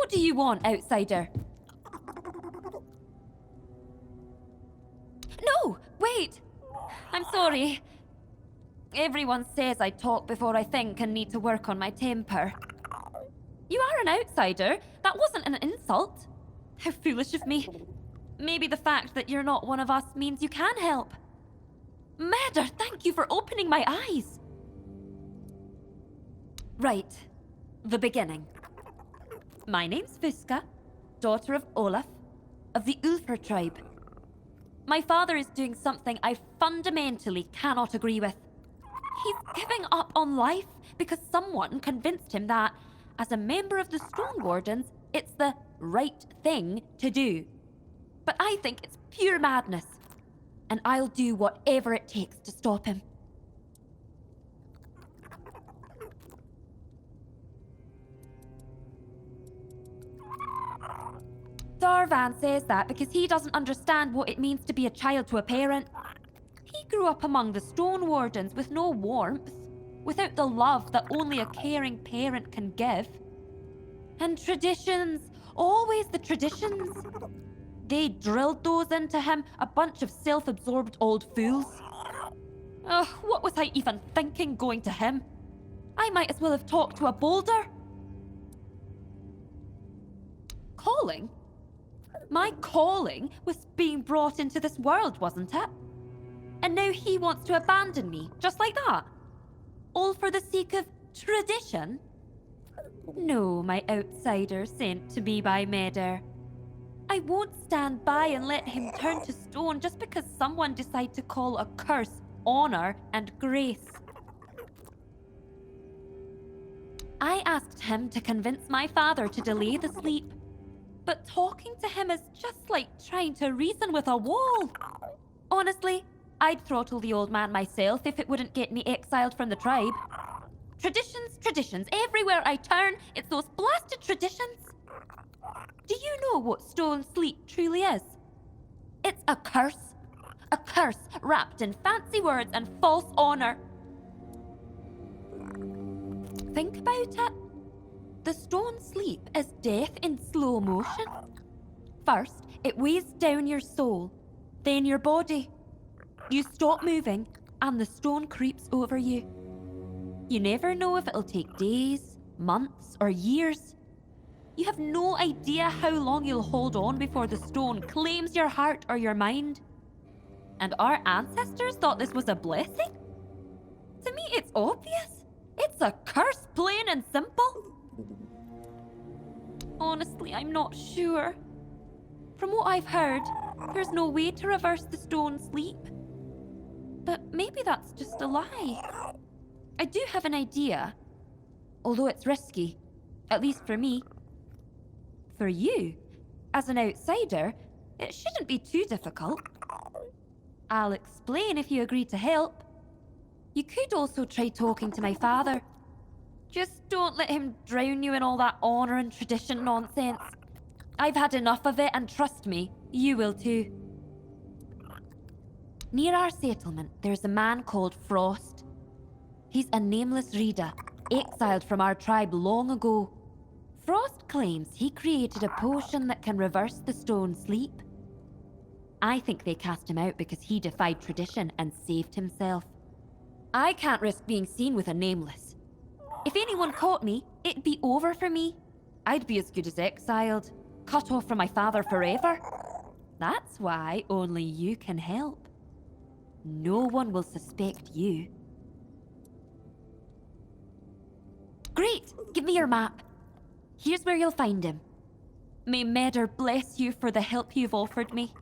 What do you want, outsider? No, wait! I'm sorry. Everyone says I talk before I think and need to work on my temper. You are an outsider. That wasn't an insult. How foolish of me. Maybe the fact that you're not one of us means you can help. Murder, thank you for opening my eyes. Right. The beginning. My name's Fuska, daughter of Olaf, of the Ulfr tribe. My father is doing something I fundamentally cannot agree with. He's giving up on life because someone convinced him that, as a member of the Stone Wardens, it's the right thing to do. But I think it's pure madness, and I'll do whatever it takes to stop him. Darvan says that because he doesn't understand what it means to be a child to a parent. He grew up among the Stone Wardens with no warmth, without the love that only a caring parent can give. And traditions, always the traditions. They drilled those into him, a bunch of self-absorbed old fools. Ugh, what was I even thinking going to him? I might as well have talked to a boulder. Calling? My calling was being brought into this world, wasn't it? And now he wants to abandon me, just like that? All for the sake of tradition? No, my outsider sent to me by Meder. I won't stand by and let him turn to stone just because someone decided to call a curse honor and grace. I asked him to convince my father to delay the sleep. But talking to him is just like trying to reason with a wall. Honestly, I'd throttle the old man myself if it wouldn't get me exiled from the tribe. Traditions, traditions. Everywhere I turn, it's those blasted traditions. Do you know what stone sleep truly is? It's a curse. A curse wrapped in fancy words and false honor. Think about it. The stone sleep is death in slow motion. First, it weighs down your soul, then your body. You stop moving, and the stone creeps over you. You never know if it'll take days, months, or years. You have no idea how long you'll hold on before the stone claims your heart or your mind. And our ancestors thought this was a blessing? To me, it's obvious. It's a curse, plain and simple. Honestly, I'm not sure. From what I've heard, there's no way to reverse the stone sleep. But maybe that's just a lie. I do have an idea, although it's risky, at least for me. For you, as an outsider, it shouldn't be too difficult. I'll explain if you agree to help. You could also try talking to my father. Just don't let him drown you in all that honor and tradition nonsense. I've had enough of it, and trust me, you will too. Near our settlement, there's a man called Frost. He's a nameless reader, exiled from our tribe long ago. Frost claims he created a potion that can reverse the stone sleep. I think they cast him out because he defied tradition and saved himself. I can't risk being seen with a nameless. If anyone caught me, it'd be over for me. I'd be as good as exiled, cut off from my father forever. That's why only you can help. No one will suspect you. Great! Give me your map. Here's where you'll find him. May Meder bless you for the help you've offered me.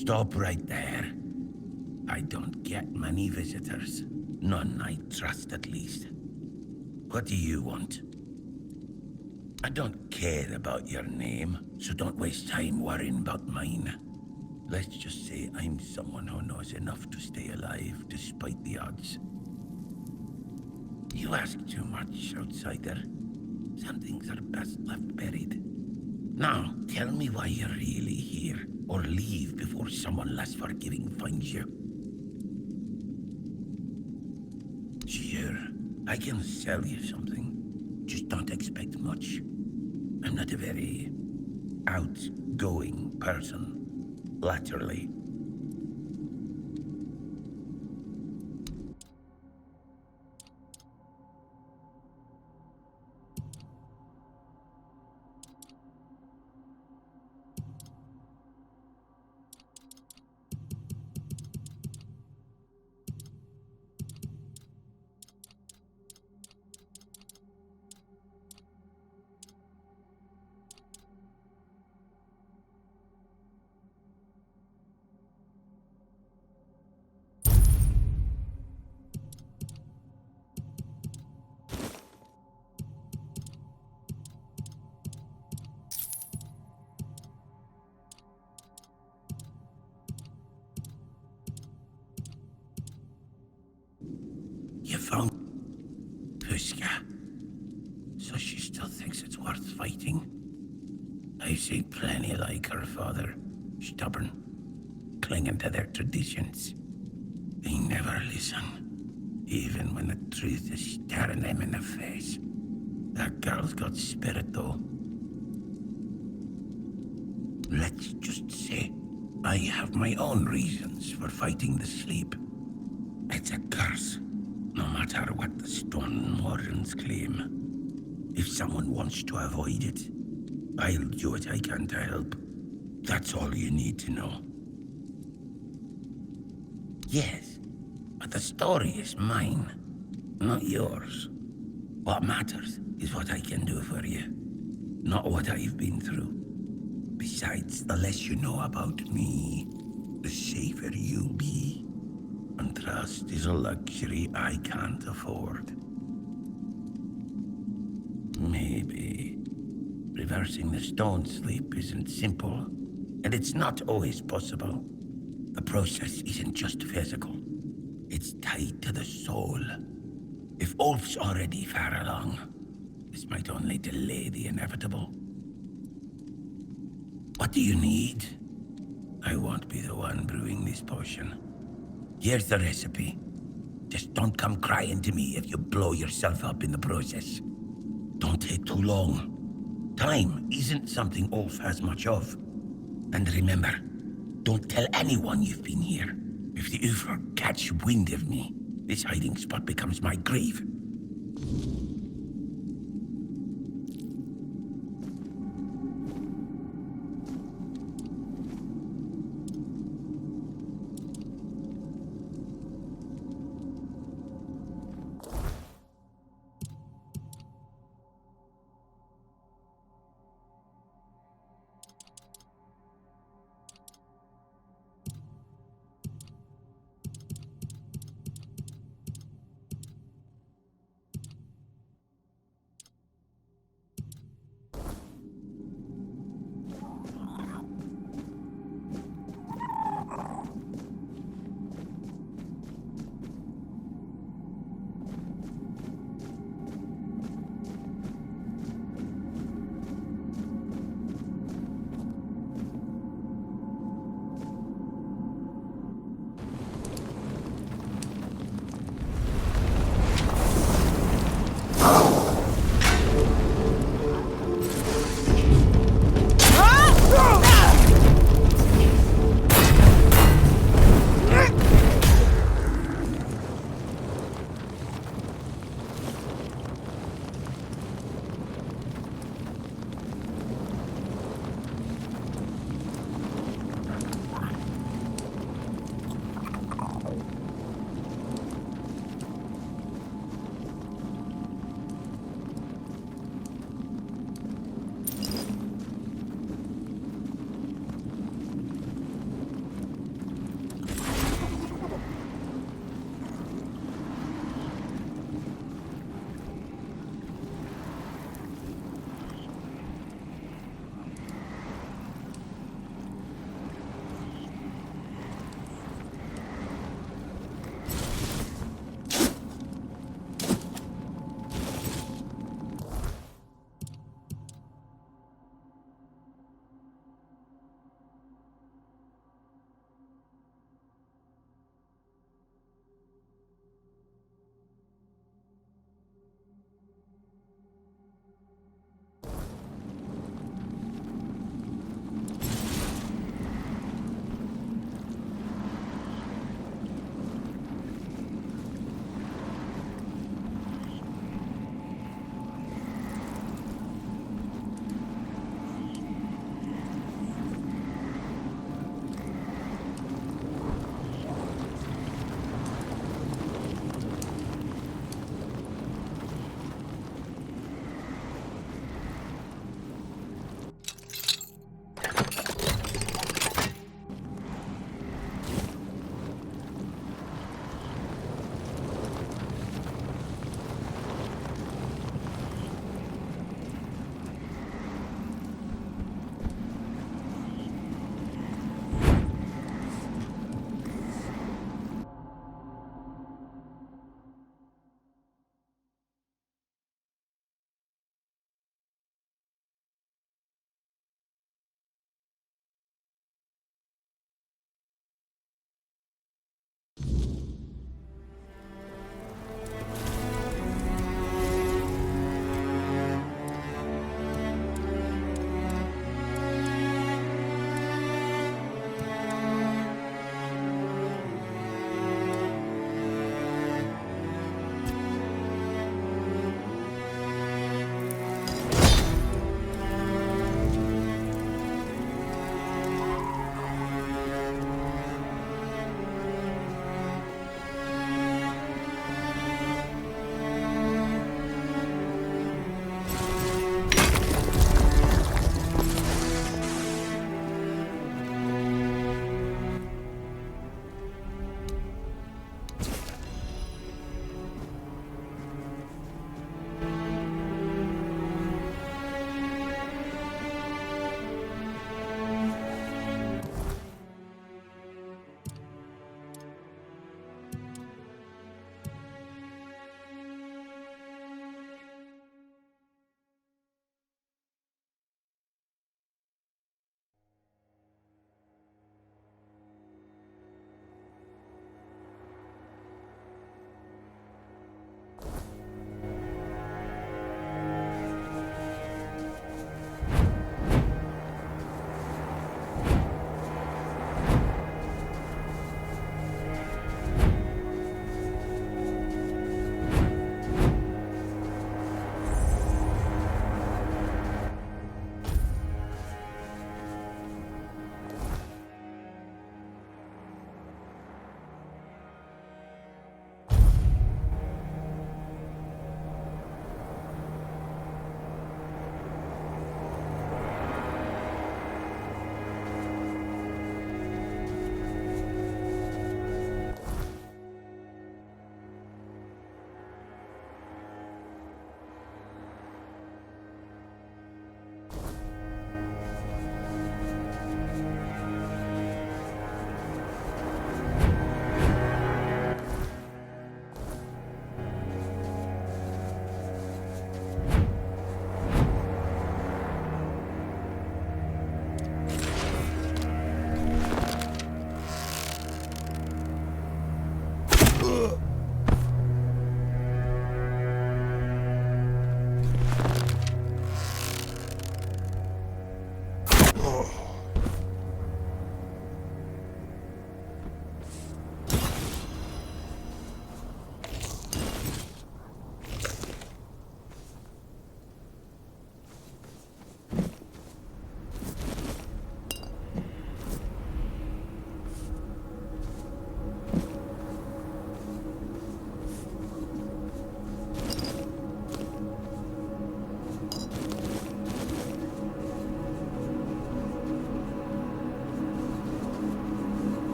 Stop right there. I don't get many visitors. None I trust, at least. What do you want? I don't care about your name, so don't waste time worrying about mine. Let's just say I'm someone who knows enough to stay alive despite the odds. You ask too much, outsider. Some things are best left buried. Now, tell me why you're really here, or leave before someone less forgiving finds you. Sure, I can sell you something. Just don't expect much. I'm not a very outgoing person, laterally. You found Puska. So she still thinks it's worth fighting? I've seen plenty like her father. Stubborn, clinging to their traditions. They never listen, even when the truth is staring them in the face. That girl's got spirit, though. Let's just say I have my own reasons for fighting the sleep. It's a curse, no matter what the Stone Wardens claim. If someone wants to avoid it, I'll do what I can to help. That's all you need to know. Yes, but the story is mine, not yours. What matters is what I can do for you, not what I've been through. Besides, the less you know about me, the safer you'll be. And trust is a luxury I can't afford. Maybe reversing the stone sleep isn't simple, and it's not always possible. The process isn't just physical. It's tied to the soul. If Ulf's already far along, this might only delay the inevitable. What do you need? I won't be the one brewing this potion. Here's the recipe. Just don't come crying to me if you blow yourself up in the process. Don't take too long. Time isn't something Ulf has much of. And remember, don't tell anyone you've been here. If the Ufr catch wind of me, this hiding spot becomes my grave.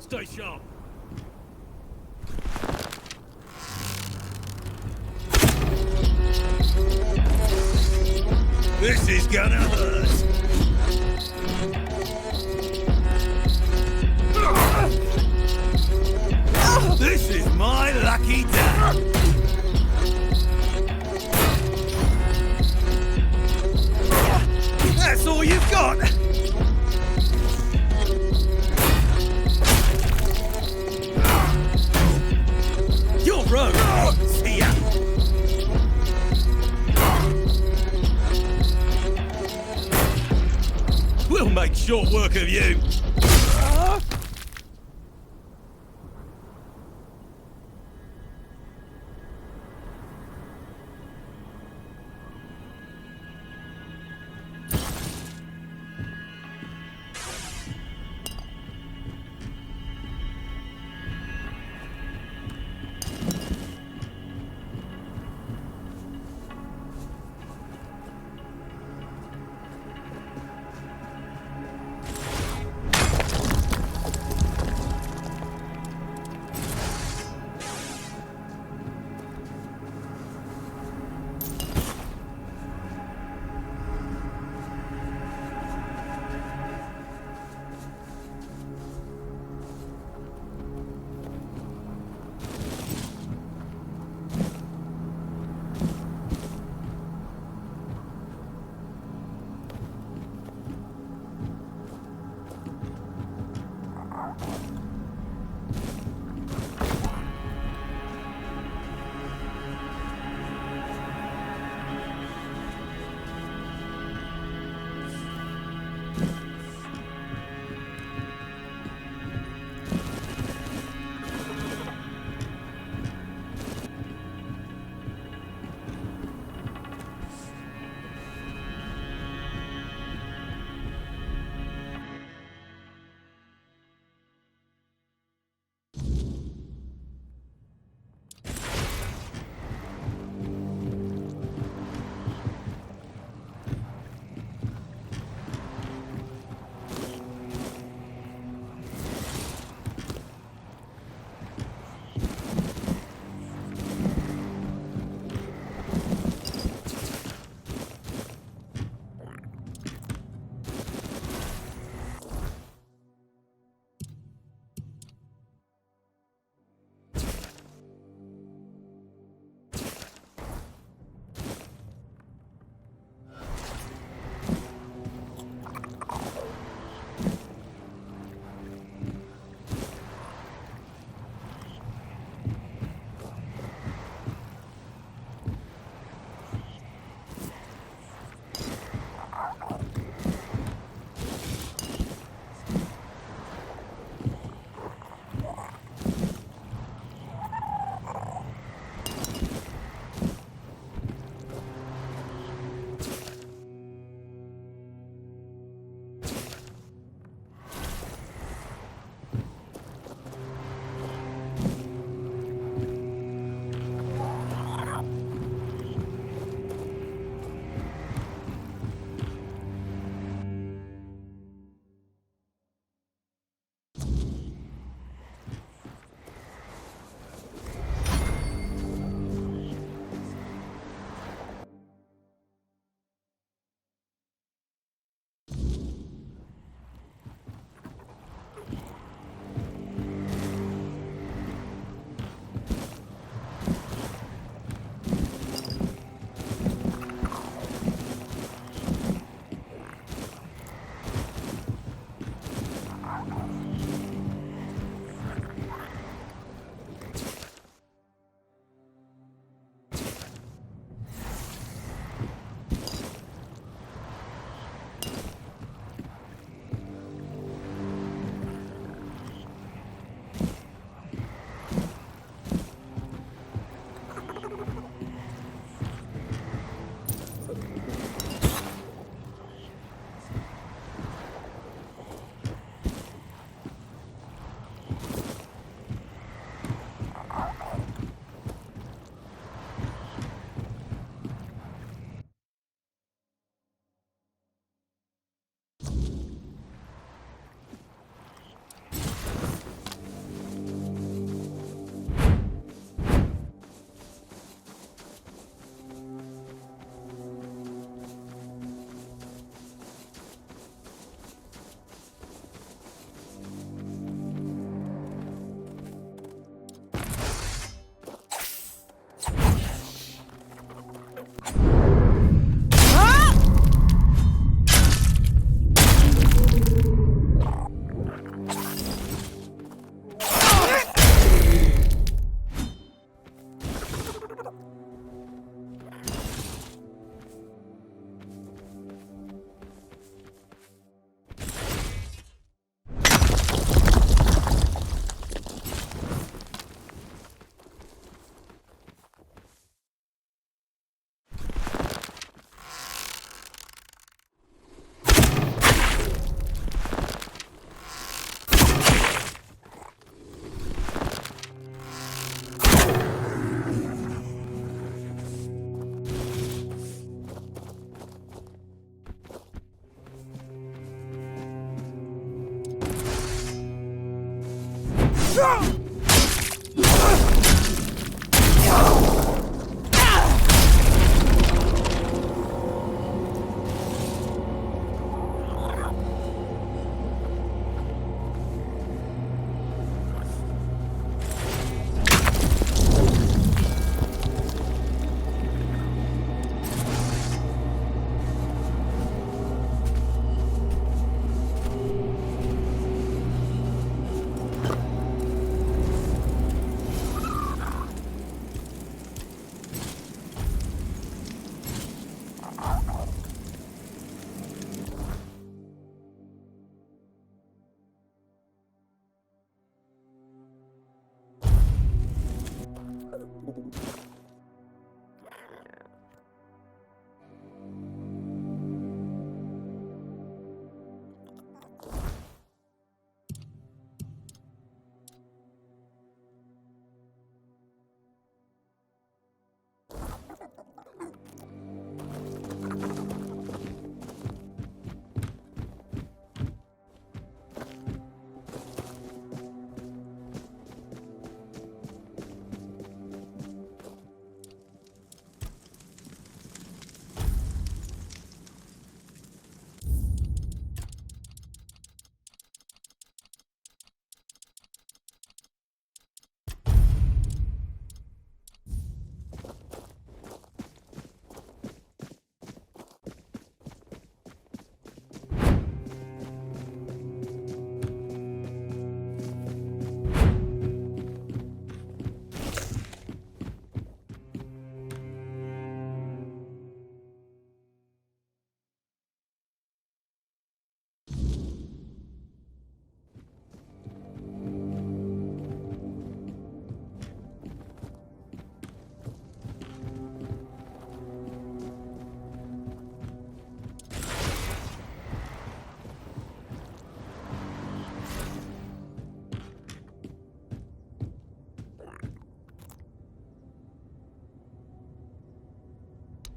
Stay sharp. This is gonna hurt. This is my lucky day. That's all you've got. You're rogue. See ya. We'll make short work of you.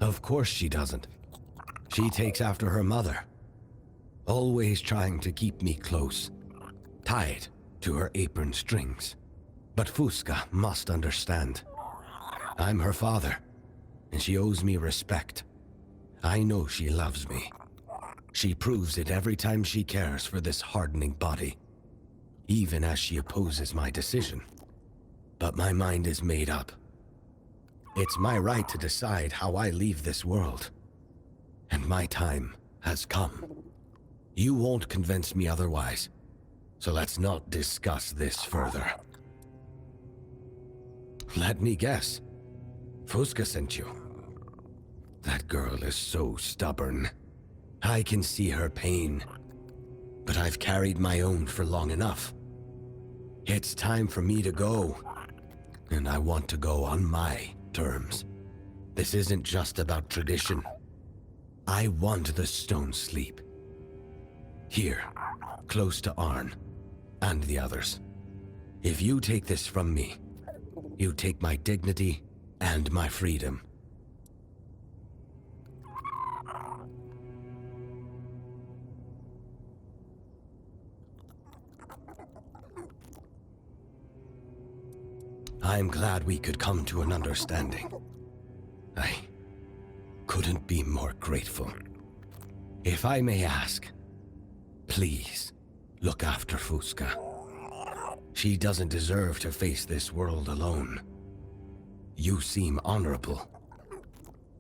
Of course she doesn't. She takes after her mother, always trying to keep me close, tied to her apron strings. But Fusca must understand. I'm her father, and she owes me respect. I know she loves me. She proves it every time she cares for this hardening body, even as she opposes my decision. But my mind is made up. It's my right to decide how I leave this world. And my time has come. You won't convince me otherwise, so let's not discuss this further. Let me guess. Fusca sent you. That girl is so stubborn. I can see her pain, but I've carried my own for long enough. It's time for me to go, and I want to go on my terms. This isn't just about tradition. I want the stone sleep. Here, close to Arn, and the others. If you take this from me, you take my dignity and my freedom. I'm glad we could come to an understanding. I couldn't be more grateful. If I may ask, please look after Fusca. She doesn't deserve to face this world alone. You seem honorable.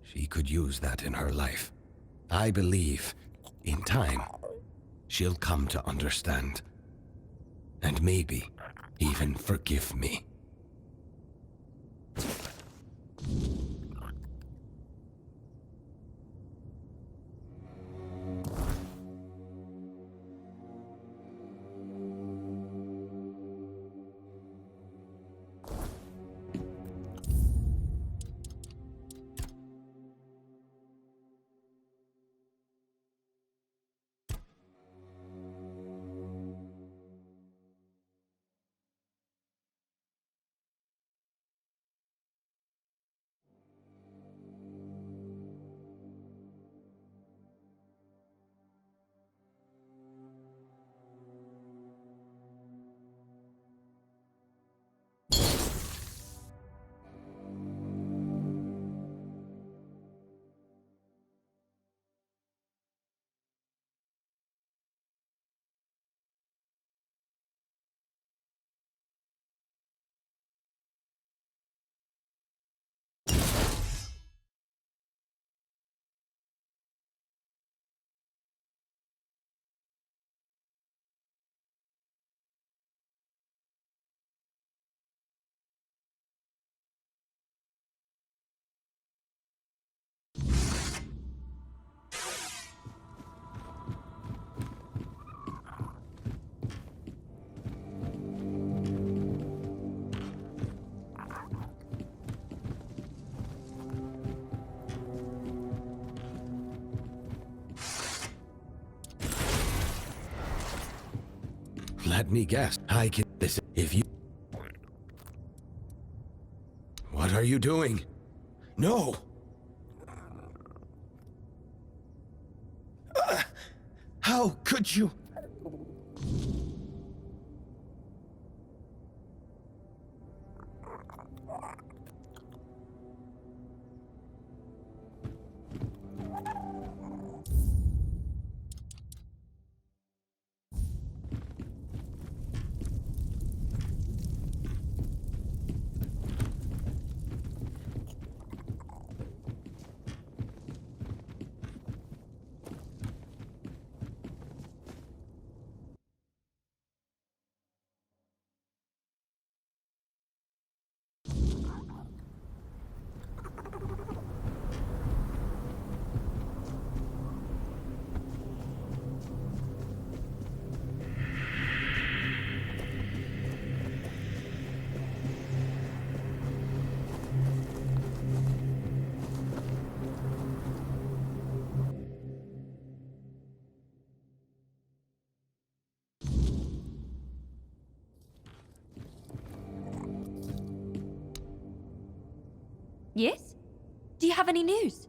She could use that in her life. I believe, in time, she'll come to understand. And maybe even forgive me. Let me guess. I can this if you. What are you doing? No! How could you? Yes? Do you have any news?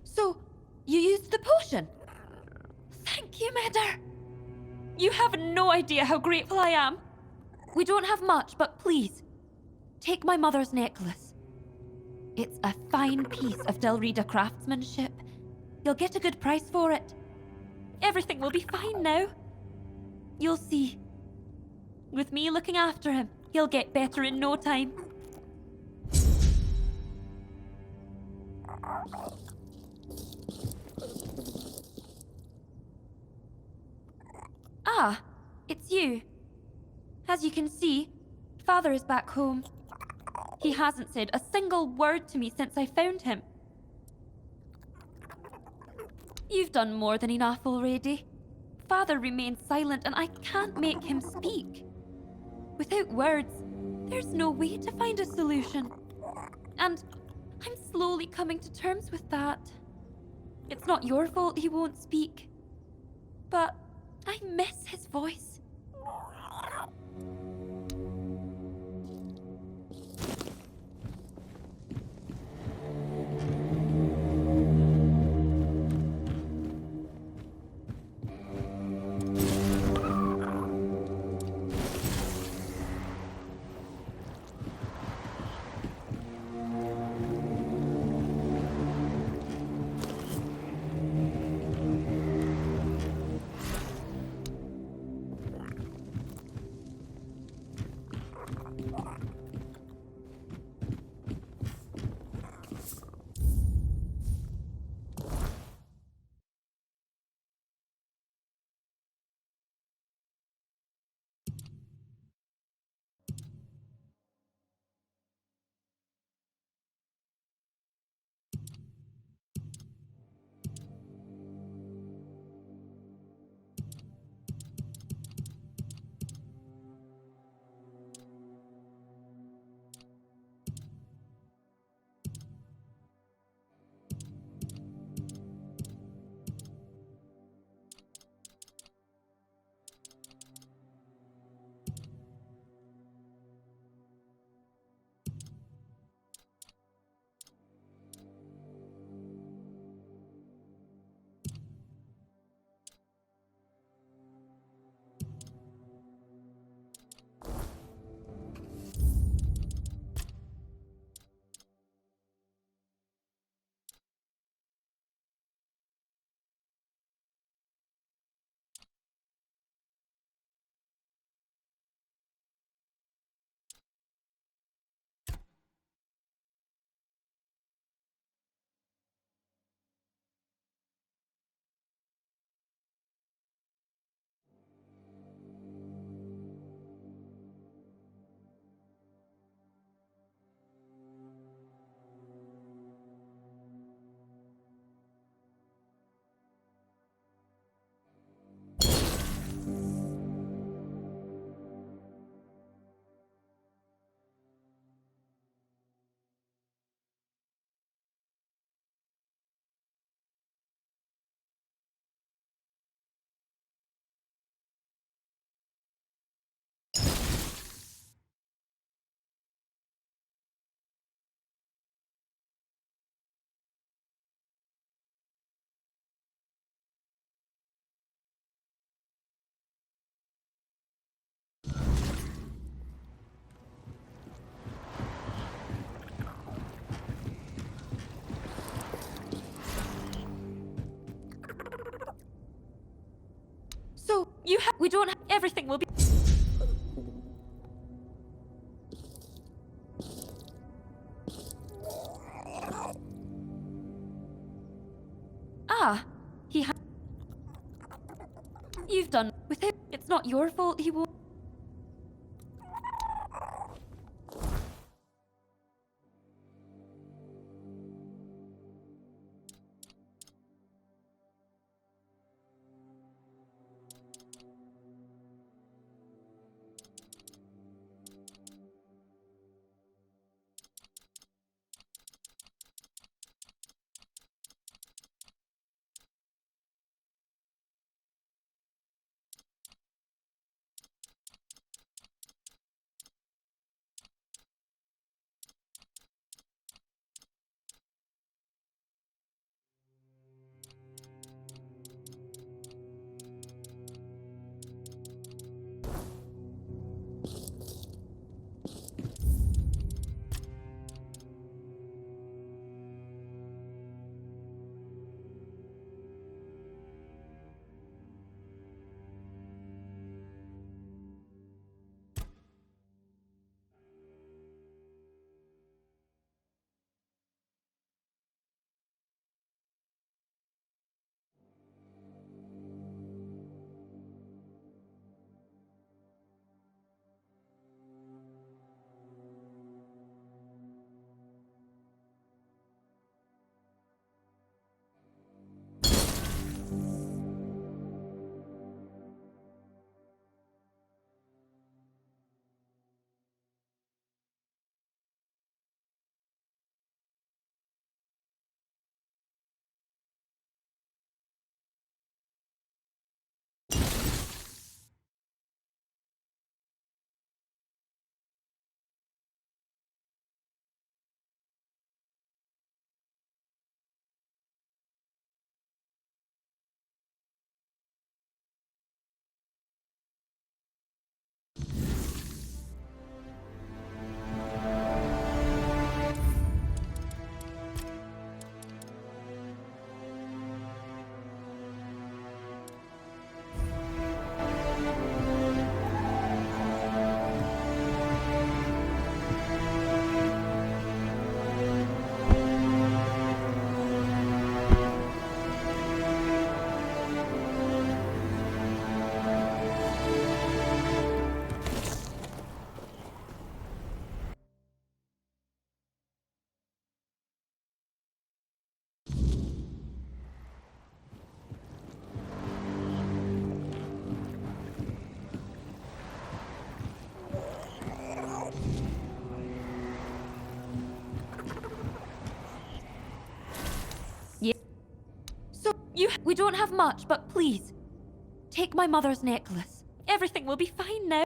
So, you used the potion? Thank you, Medder. You have no idea how grateful I am. We don't have much, but please, take my mother's necklace. It's a fine piece of Delrida craftsmanship. You'll get a good price for it. Everything will be fine now. You'll see. With me looking after him, he'll get better in no time. Ah, it's you. As you can see, Father is back home. He hasn't said a single word to me since I found him. You've done more than enough already. Father remains silent and I can't make him speak. Without words, there's no way to find a solution. And I'm slowly coming to terms with that. It's not your fault he won't speak. But I miss his voice. We don't have. Everything will be. Ah, he has. You've done with it. It's not your fault he won't. Yeah. So we don't have much, but please, take my mother's necklace. Everything will be fine now.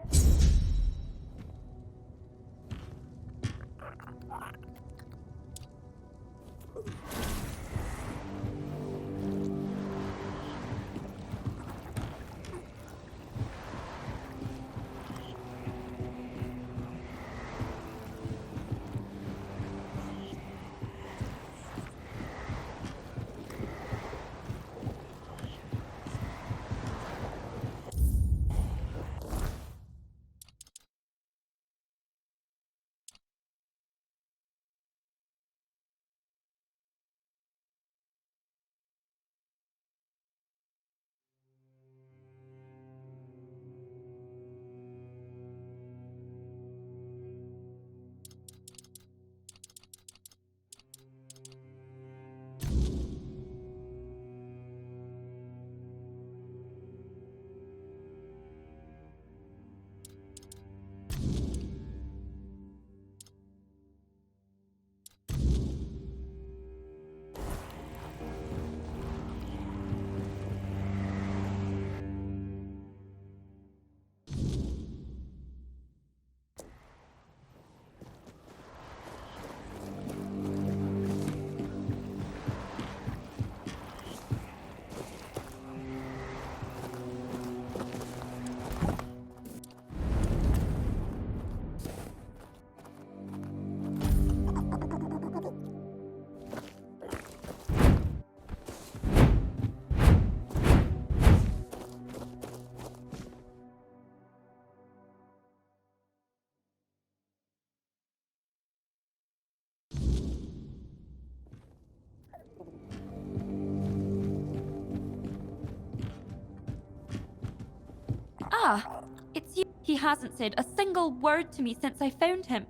Ah, it's you. He hasn't said a single word to me since I found him.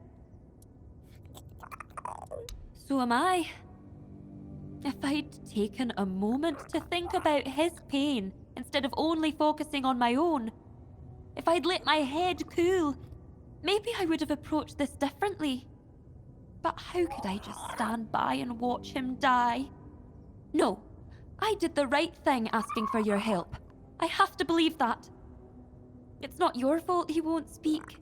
So am I. If I'd taken a moment to think about his pain instead of only focusing on my own, if I'd let my head cool, maybe I would have approached this differently. But how could I just stand by and watch him die? No, I did the right thing asking for your help. I have to believe that. It's not your fault he won't speak.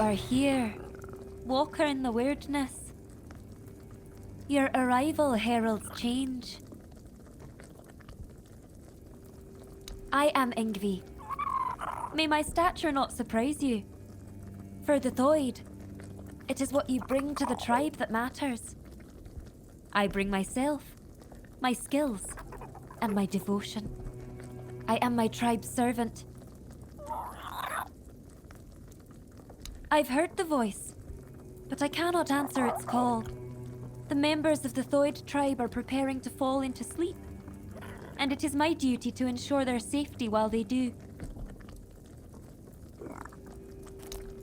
are here, walker in the weirdness. Your arrival heralds change. I am Ingvi. May my stature not surprise you. For the Thoid, it is what you bring to the tribe that matters. I bring myself, my skills, and my devotion. I am my tribe's servant. I've heard the voice, but I cannot answer its call. The members of the Thoid tribe are preparing to fall into sleep, and it is my duty to ensure their safety while they do.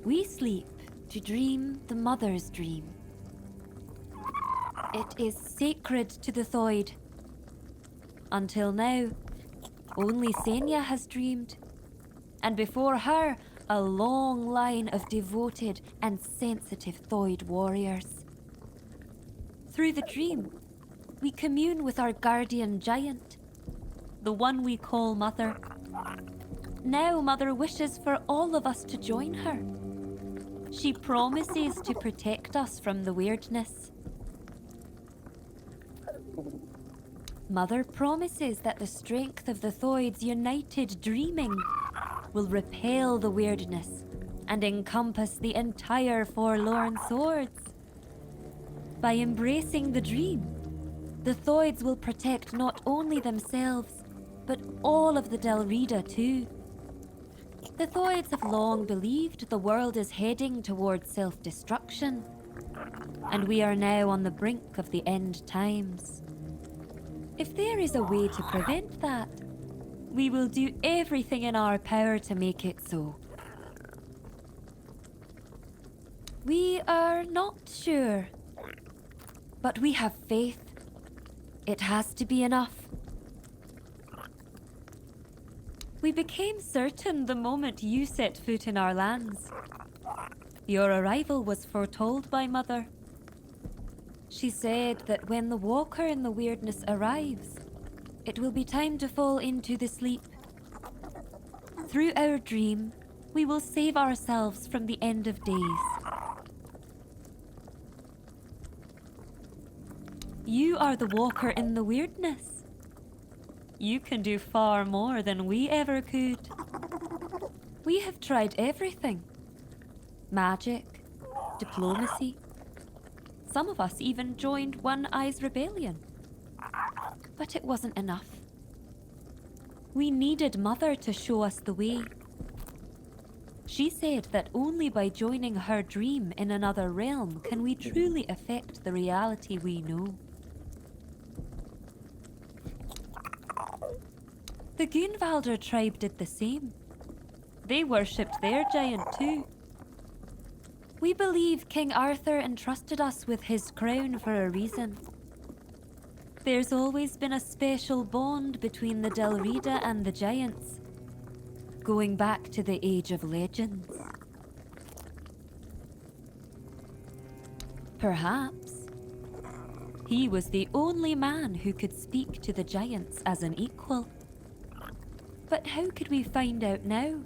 We sleep to dream the mother's dream. It is sacred to the Thoid. Until now, only Senya has dreamed, and before her, a long line of devoted and sensitive Thoid warriors. Through the dream, we commune with our guardian giant, the one we call Mother. Now Mother wishes for all of us to join her. She promises to protect us from the weirdness. Mother promises that the strength of the Thoid's united dreaming will repel the weirdness and encompass the entire Forlorn swords. By embracing the dream, the Thoids will protect not only themselves, but all of the Delrida too. The Thoids have long believed the world is heading towards self-destruction, and we are now on the brink of the end times. If there is a way to prevent that, we will do everything in our power to make it so. We are not sure, but we have faith. It has to be enough. We became certain the moment you set foot in our lands. Your arrival was foretold by Mother. She said that when the walker in the weirdness arrives, it will be time to fall into the sleep. Through our dream, we will save ourselves from the end of days. You are the walker in the weirdness. You can do far more than we ever could. We have tried everything. Magic, diplomacy. Some of us even joined One Eye's rebellion. But it wasn't enough. We needed Mother to show us the way. She said that only by joining her dream in another realm can we truly affect the reality we know. The Gunvalder tribe did the same. They worshipped their giant too. We believe King Arthur entrusted us with his crown for a reason. There's always been a special bond between the Delrida and the giants, going back to the Age of Legends. Perhaps he was the only man who could speak to the giants as an equal. But how could we find out now?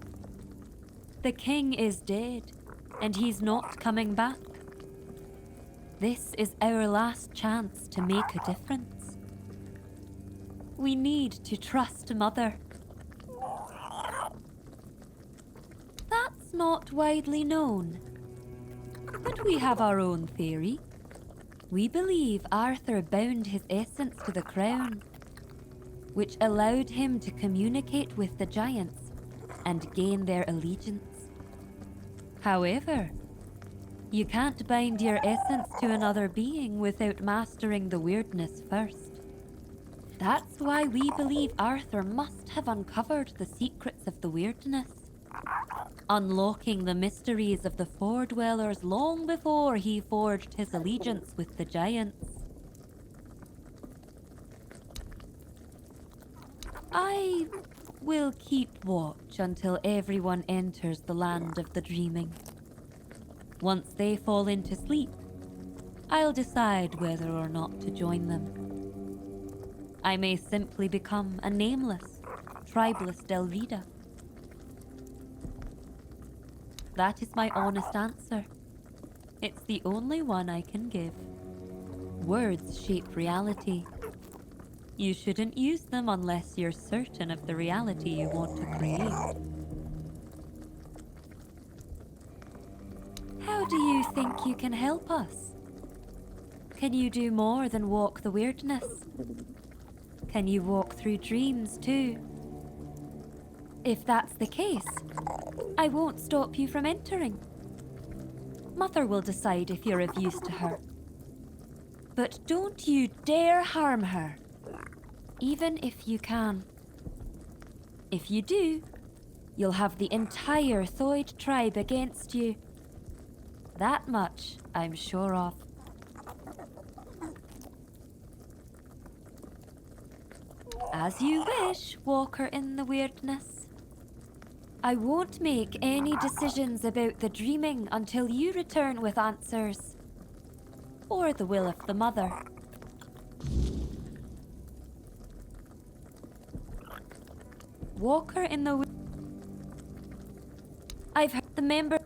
The king is dead, and he's not coming back. This is our last chance to make a difference. We need to trust Mother. That's not widely known, but we have our own theory. We believe Arthur bound his essence to the crown, which allowed him to communicate with the giants and gain their allegiance. However, you can't bind your essence to another being without mastering the weirdness first. That's why we believe Arthur must have uncovered the secrets of the weirdness, unlocking the mysteries of the Fordwellers long before he forged his allegiance with the giants. I will keep watch until everyone enters the land of the dreaming. Once they fall into sleep, I'll decide whether or not to join them. I may simply become a nameless, tribeless Delrida. That is my honest answer. It's the only one I can give. Words shape reality. You shouldn't use them unless you're certain of the reality you want to create. How do you think you can help us? Can you do more than walk the weirdness? Can you walk through dreams too? If that's the case, I won't stop you from entering. Mother will decide if you're of use to her. But don't you dare harm her, even if you can. If you do, you'll have the entire Thoid tribe against you. That much I'm sure of. As you wish, Walker in the Weirdness. I won't make any decisions about the dreaming until you return with answers. Or the will of the Mother. Walker in the... I've heard the member...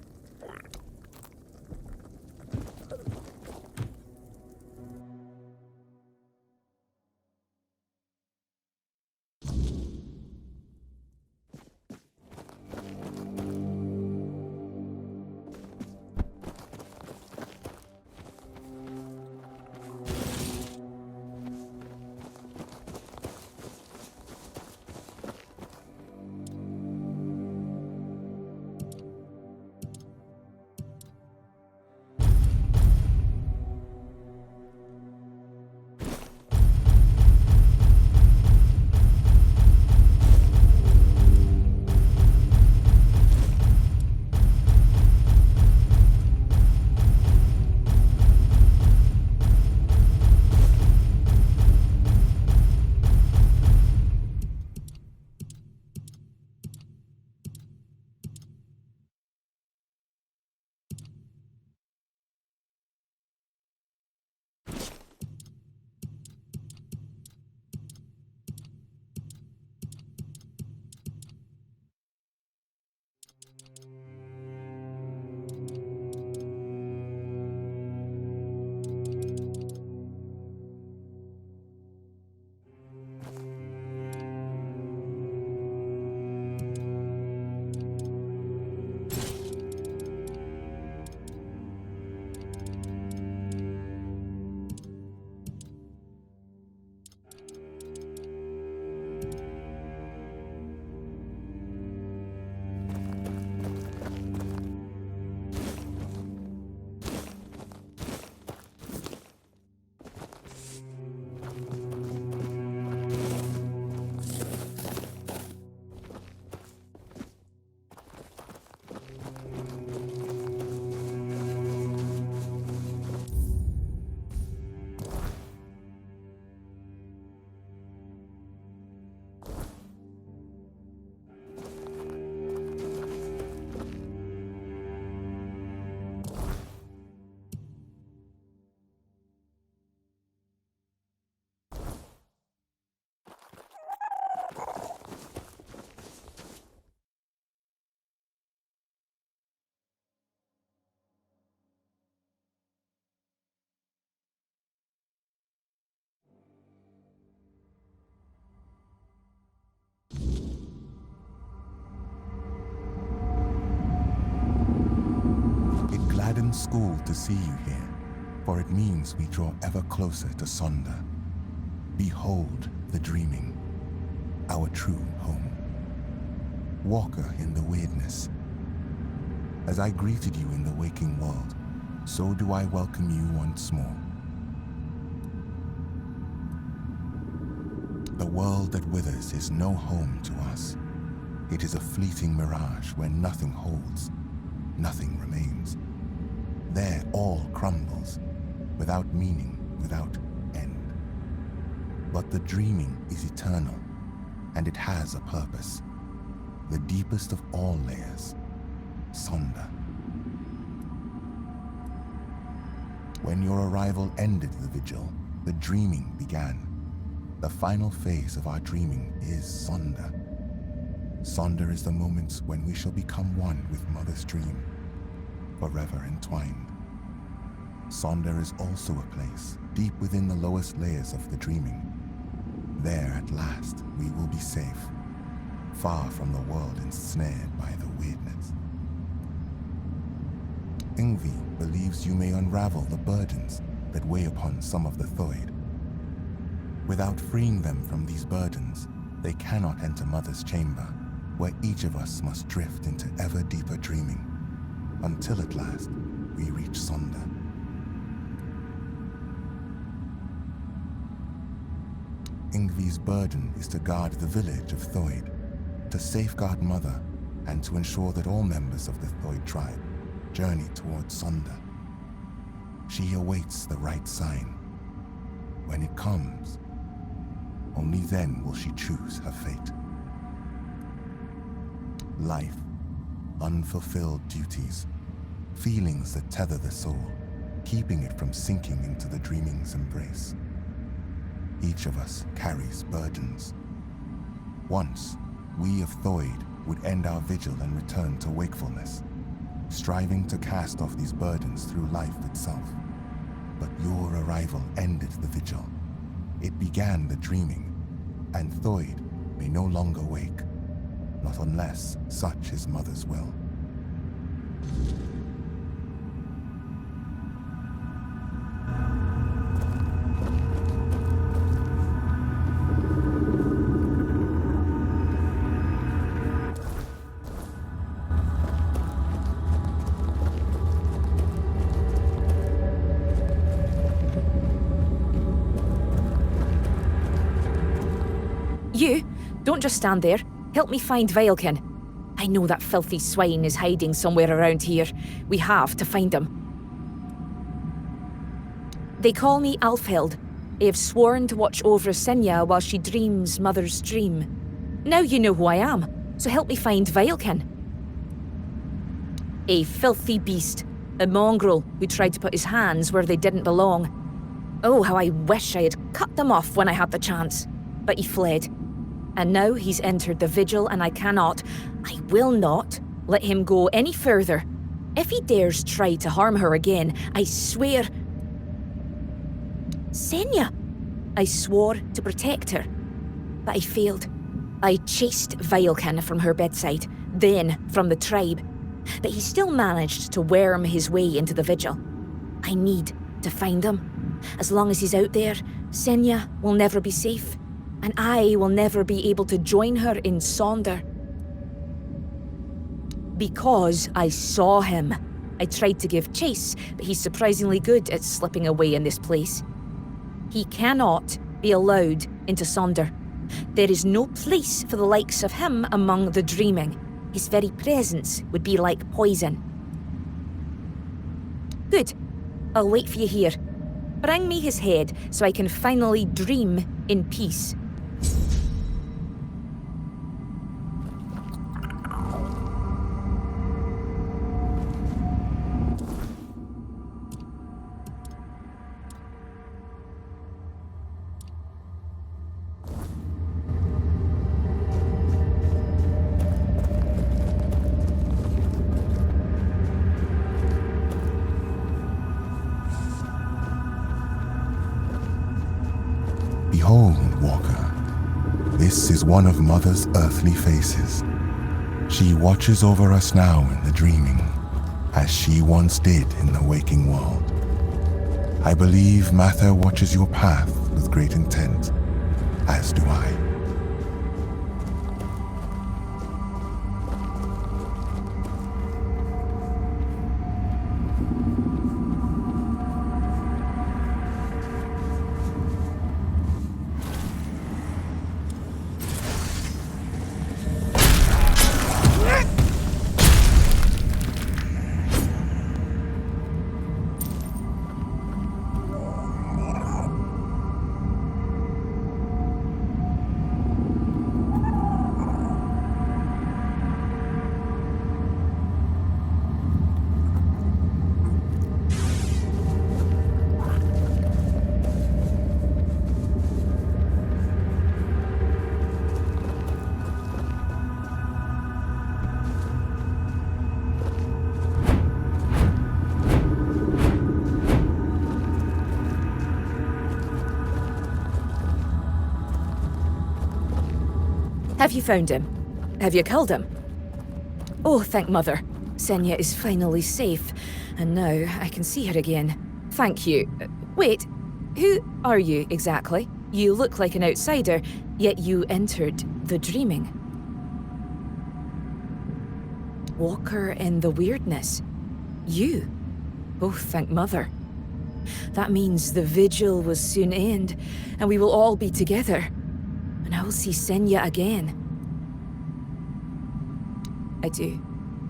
School to see you here, for it means we draw ever closer to Sonder. Behold the dreaming, our true home. Walker in the weirdness. As I greeted you in the waking world, so do I welcome you once more. The world that withers is no home to us. It is a fleeting mirage where nothing holds, nothing remains. There all crumbles, without meaning, without end. But the dreaming is eternal, and it has a purpose. The deepest of all layers, Sonder. When your arrival ended the vigil, the dreaming began. The final phase of our dreaming is Sonder. Sonder is the moments when we shall become one with Mother's dream. forever entwined. Sonder is also a place deep within the lowest layers of the dreaming. There at last we will be safe, far from the world ensnared by the weirdness. Ingvi believes you may unravel the burdens that weigh upon some of the Thoid. Without freeing them from these burdens, they cannot enter Mother's chamber, where each of us must drift into ever deeper dreaming, until at last we reach Sonder. Ingvi's burden is to guard the village of Thoid, to safeguard Mother, and to ensure that all members of the Thoid tribe journey towards Sonder. She awaits the right sign. When it comes, only then will she choose her fate. Life, unfulfilled duties, feelings that tether the soul, keeping it from sinking into the dreaming's embrace. Each of us carries burdens. Once, we of Thoid would end our vigil and return to wakefulness, striving to cast off these burdens through life itself. But your arrival ended the vigil. It began the dreaming, and Thoid may no longer wake, not unless such is Mother's will. You, don't just stand there. Help me find Veilkin. I know that filthy swine is hiding somewhere around here. We have to find him. They call me Alfhild. I have sworn to watch over Sinja while she dreams Mother's dream. Now you know who I am, so help me find Veilkin. A filthy beast. A mongrel who tried to put his hands where they didn't belong. Oh, how I wish I had cut them off when I had the chance. But he fled. And now he's entered the vigil, and I will not, let him go any further. If he dares try to harm her again, I swear... Sinja! I swore to protect her, but I failed. I chased Veilkin from her bedside, then from the tribe. But he still managed to worm his way into the vigil. I need to find him. As long as he's out there, Sinja will never be safe. And I will never be able to join her in Sonder. Because I saw him. I tried to give chase, but he's surprisingly good at slipping away in this place. He cannot be allowed into Sonder. There is no place for the likes of him among the dreaming. His very presence would be like poison. Good. I'll wait for you here. Bring me his head so I can finally dream in peace. Behold, Walker, this is one of Mother's earthly faces. She watches over us now in the dreaming, as she once did in the waking world. I believe Mather watches your path with great intent, as do I. Have you found him? Have you killed him? Oh, thank Mother. Senya is finally safe, and now I can see her again. Thank you. Wait, who are you exactly? You look like an outsider, yet you entered the dreaming. Walker in the weirdness. You? Oh, thank Mother. That means the vigil will soon end, and we will all be together. And I will see Senya again. I do.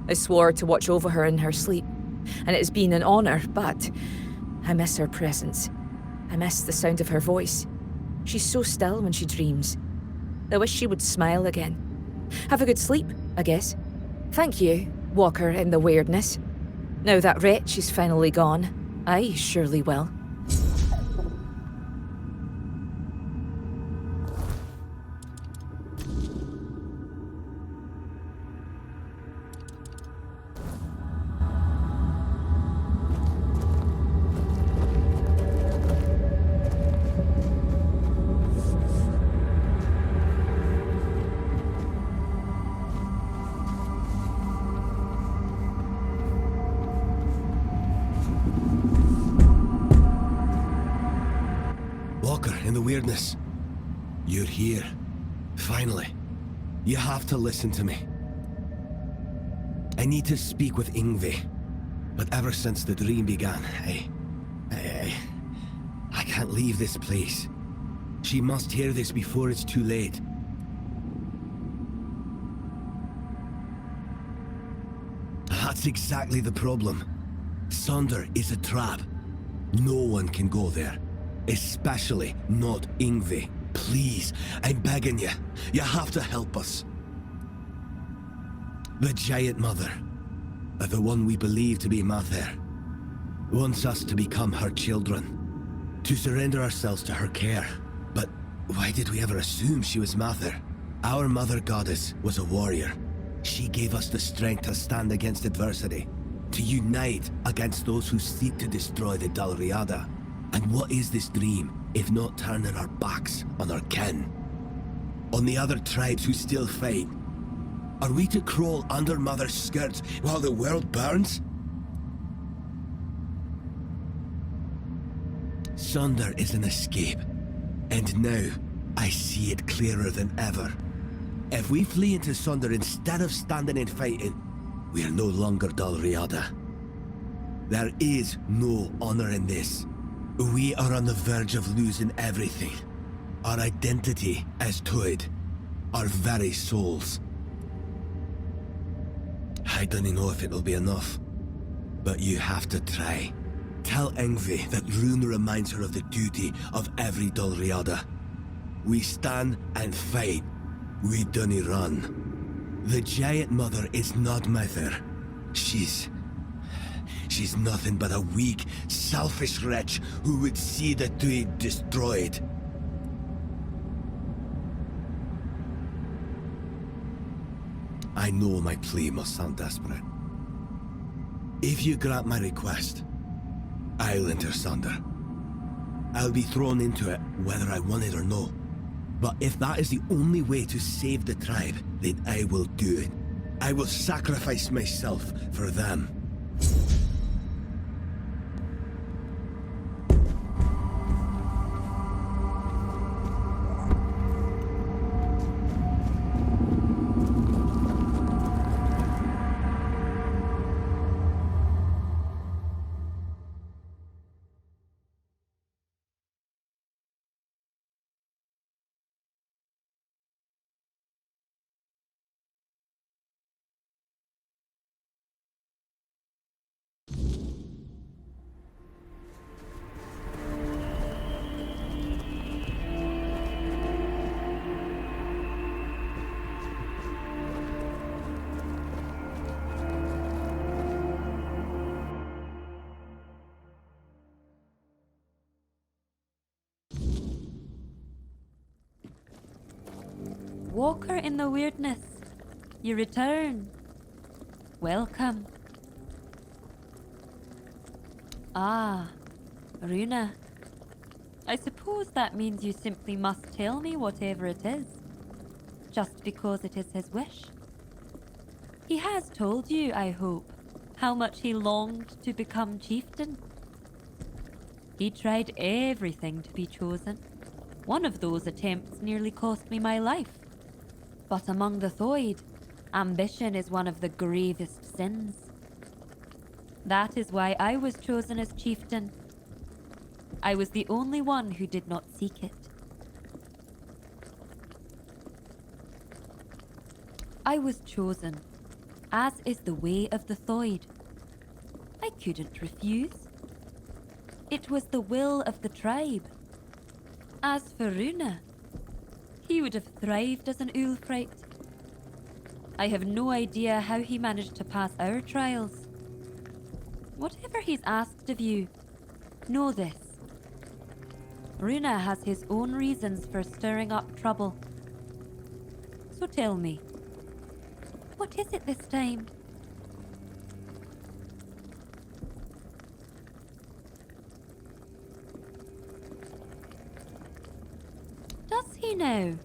I swore to watch over her in her sleep, and it has been an honor, but I miss her presence. I miss the sound of her voice. She's so still when she dreams. I wish she would smile again. Have a good sleep, I guess. Thank you, Walker in the weirdness. Now that wretch is finally gone, I surely will. In the weirdness. You're here. Finally. You have to listen to me. I need to speak with Yngvi. But ever since the dream began, I can't leave this place. She must hear this before it's too late. That's exactly the problem. Sonder is a trap. No one can go there. Especially not Yngvi. Please, I'm begging you. You have to help us. The Giant Mother, the one we believe to be Mather, wants us to become her children, to surrender ourselves to her care. But why did we ever assume she was Mather? Our Mother Goddess was a warrior. She gave us the strength to stand against adversity, to unite against those who seek to destroy the Dalriada. And what is this dream, if not turning our backs on our kin? On the other tribes who still fight? Are we to crawl under Mother's skirts while the world burns? Sonder is an escape, and now I see it clearer than ever. If we flee into Sonder instead of standing and fighting, we are no longer Dalriada. There is no honor in this. We are on the verge of losing everything. Our identity as Tuid. Our very souls. I don't know if it'll be enough, but you have to try. Tell Yngvi that Rune reminds her of the duty of every Dalriada. We stand and fight. We dunny run. The Giant Mother is not Mather. She's nothing but a weak, selfish wretch who would see the Tuid destroyed. I know my plea must sound desperate. If you grant my request, I'll enter Sonder. I'll be thrown into it whether I want it or no. But if that is the only way to save the tribe, then I will do it. I will sacrifice myself for them. Walker in the weirdness, you return. Welcome. Ah, Runa. I suppose that means you simply must tell me whatever it is. just because it is his wish. He has told you, I hope, how much he longed to become chieftain. He tried everything to be chosen. One of those attempts nearly cost me my life. But among the Thoid, ambition is one of the gravest sins. That is why I was chosen as chieftain. I was the only one who did not seek it. I was chosen, as is the way of the Thoid. I couldn't refuse. It was the will of the tribe. As for Runa, he would have thrived as an Ulfrite. I have no idea how he managed to pass our trials. Whatever he's asked of you, know this. Runa has his own reasons for stirring up trouble. So tell me, what is it this time? Does he now?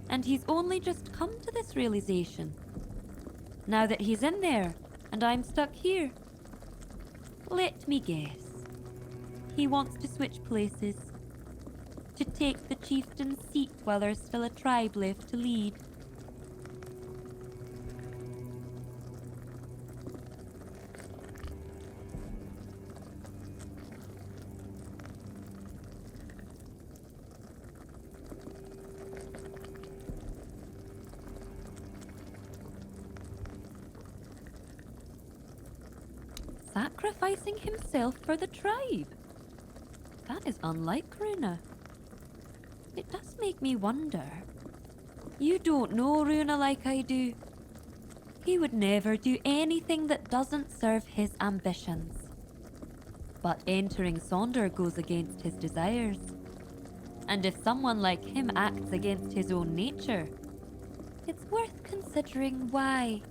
And he's only just come to this realization. Now that he's in there, and I'm stuck here. Let me guess. He wants to switch places. To take the chieftain's seat while there's still a tribe left to lead. Sacrificing himself for the tribe. That is unlike Runa. It does make me wonder. You don't know Runa like I do. He would never do anything that doesn't serve his ambitions. But entering Sonder goes against his desires. And if someone like him acts against his own nature, it's worth considering why.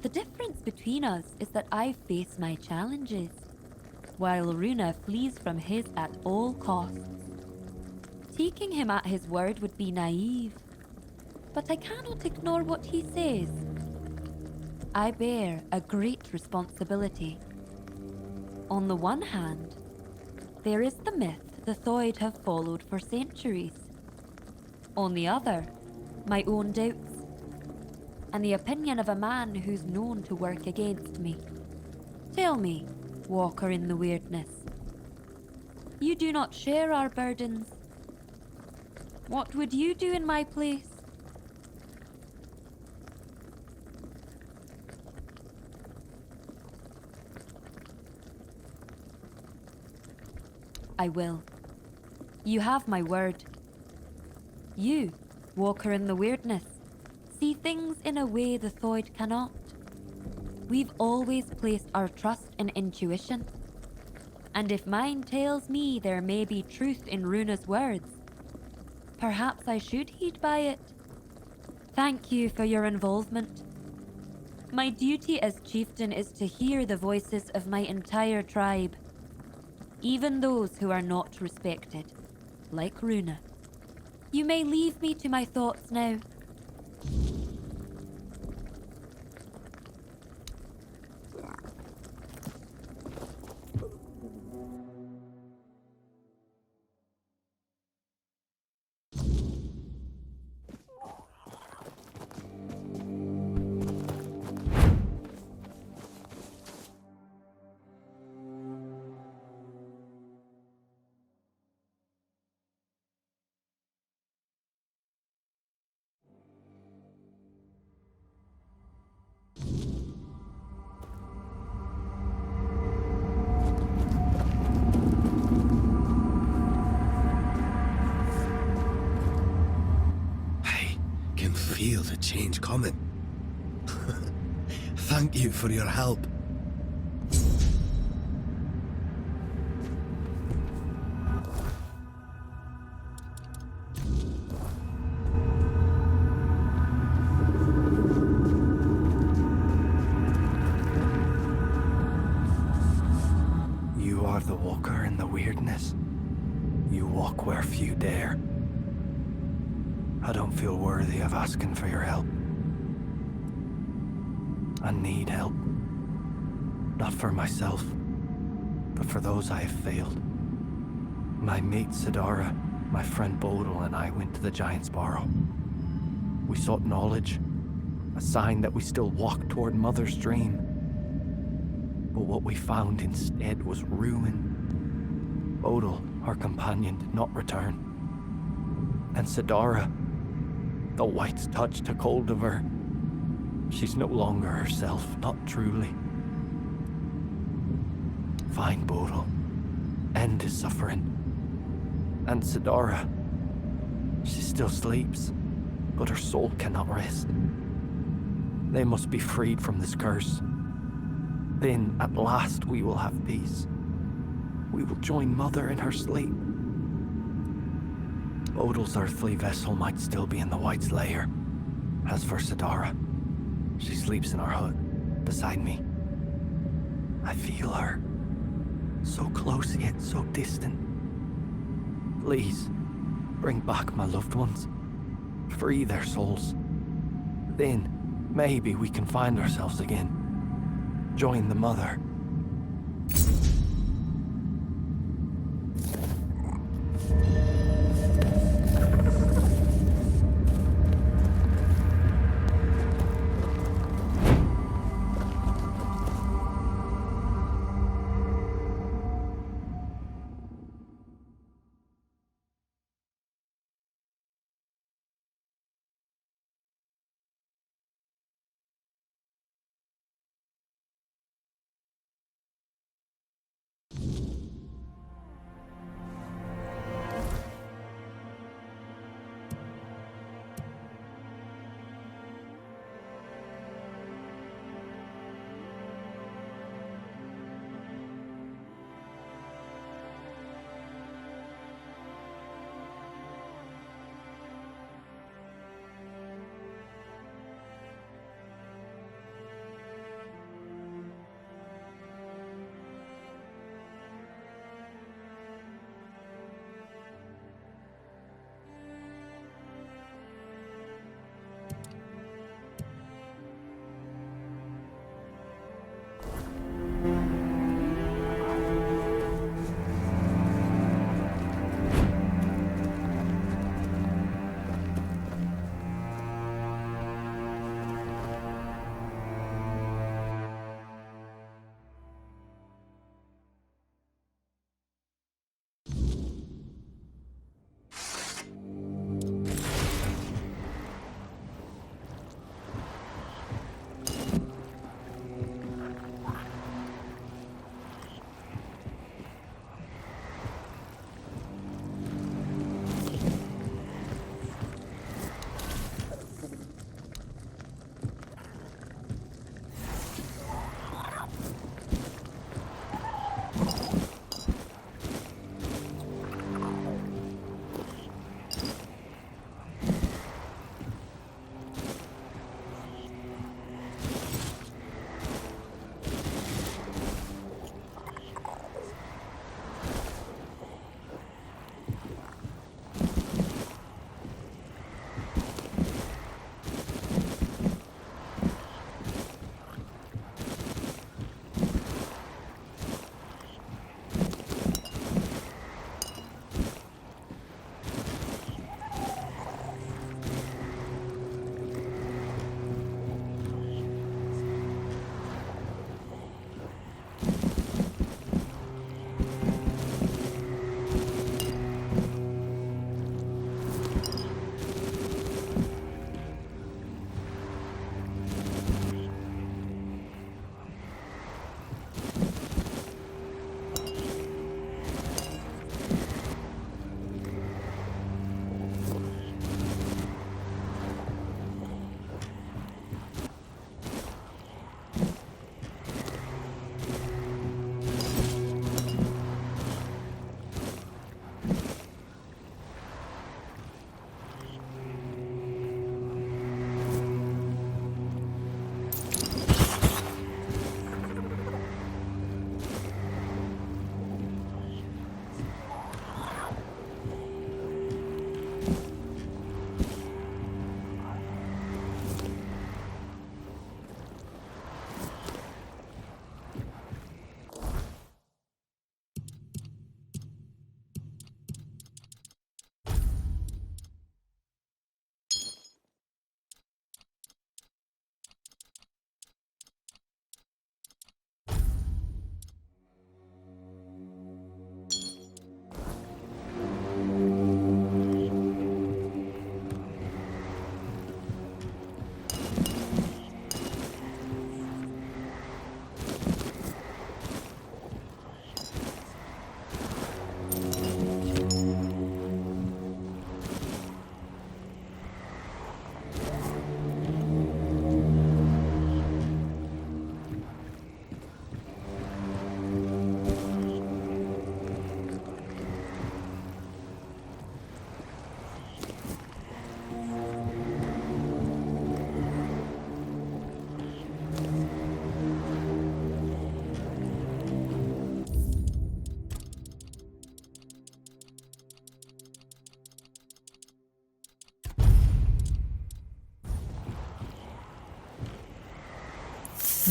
The difference between us is that I face my challenges, while Runa flees from his at all costs. Taking him at his word would be naive, but I cannot ignore what he says. I bear a great responsibility. On the one hand, there is the myth the Thoid have followed for centuries. On the other, my own doubts, and the opinion of a man who's known to work against me. Tell me, Walker in the Weirdness, you do not share our burdens. What would you do in my place? I will. You have my word. You, Walker in the Weirdness, see things in a way the Thoid cannot. We've always placed our trust in intuition. And if mine tells me there may be truth in Runa's words, perhaps I should heed by it. Thank you for your involvement. My duty as chieftain is to hear the voices of my entire tribe, even those who are not respected, like Runa. You may leave me to my thoughts now. Feel the change coming. Thank you for your help. You are the Walker in the Weirdness. You walk where few dare. I don't feel worthy of asking for your help. I need help. Not for myself, but for those I have failed. My mate Sidara, my friend Bodil, and I went to the Giant's Barrow. We sought knowledge, a sign that we still walked toward Mother's dream. But what we found instead was ruin. Bodil, our companion, did not return. And Sidara, the White's touch took hold of her. She's no longer herself, not truly. Find Bodil. End his suffering. And Sidara, she still sleeps, but her soul cannot rest. They must be freed from this curse. Then, at last, we will have peace. We will join Mother in her sleep. Bodil's earthly vessel might still be in the White's lair. As for Sidara, she sleeps in our hut, beside me. I feel her. So close yet so distant. Please, bring back my loved ones. Free their souls. Then, maybe we can find ourselves again. Join the Mother.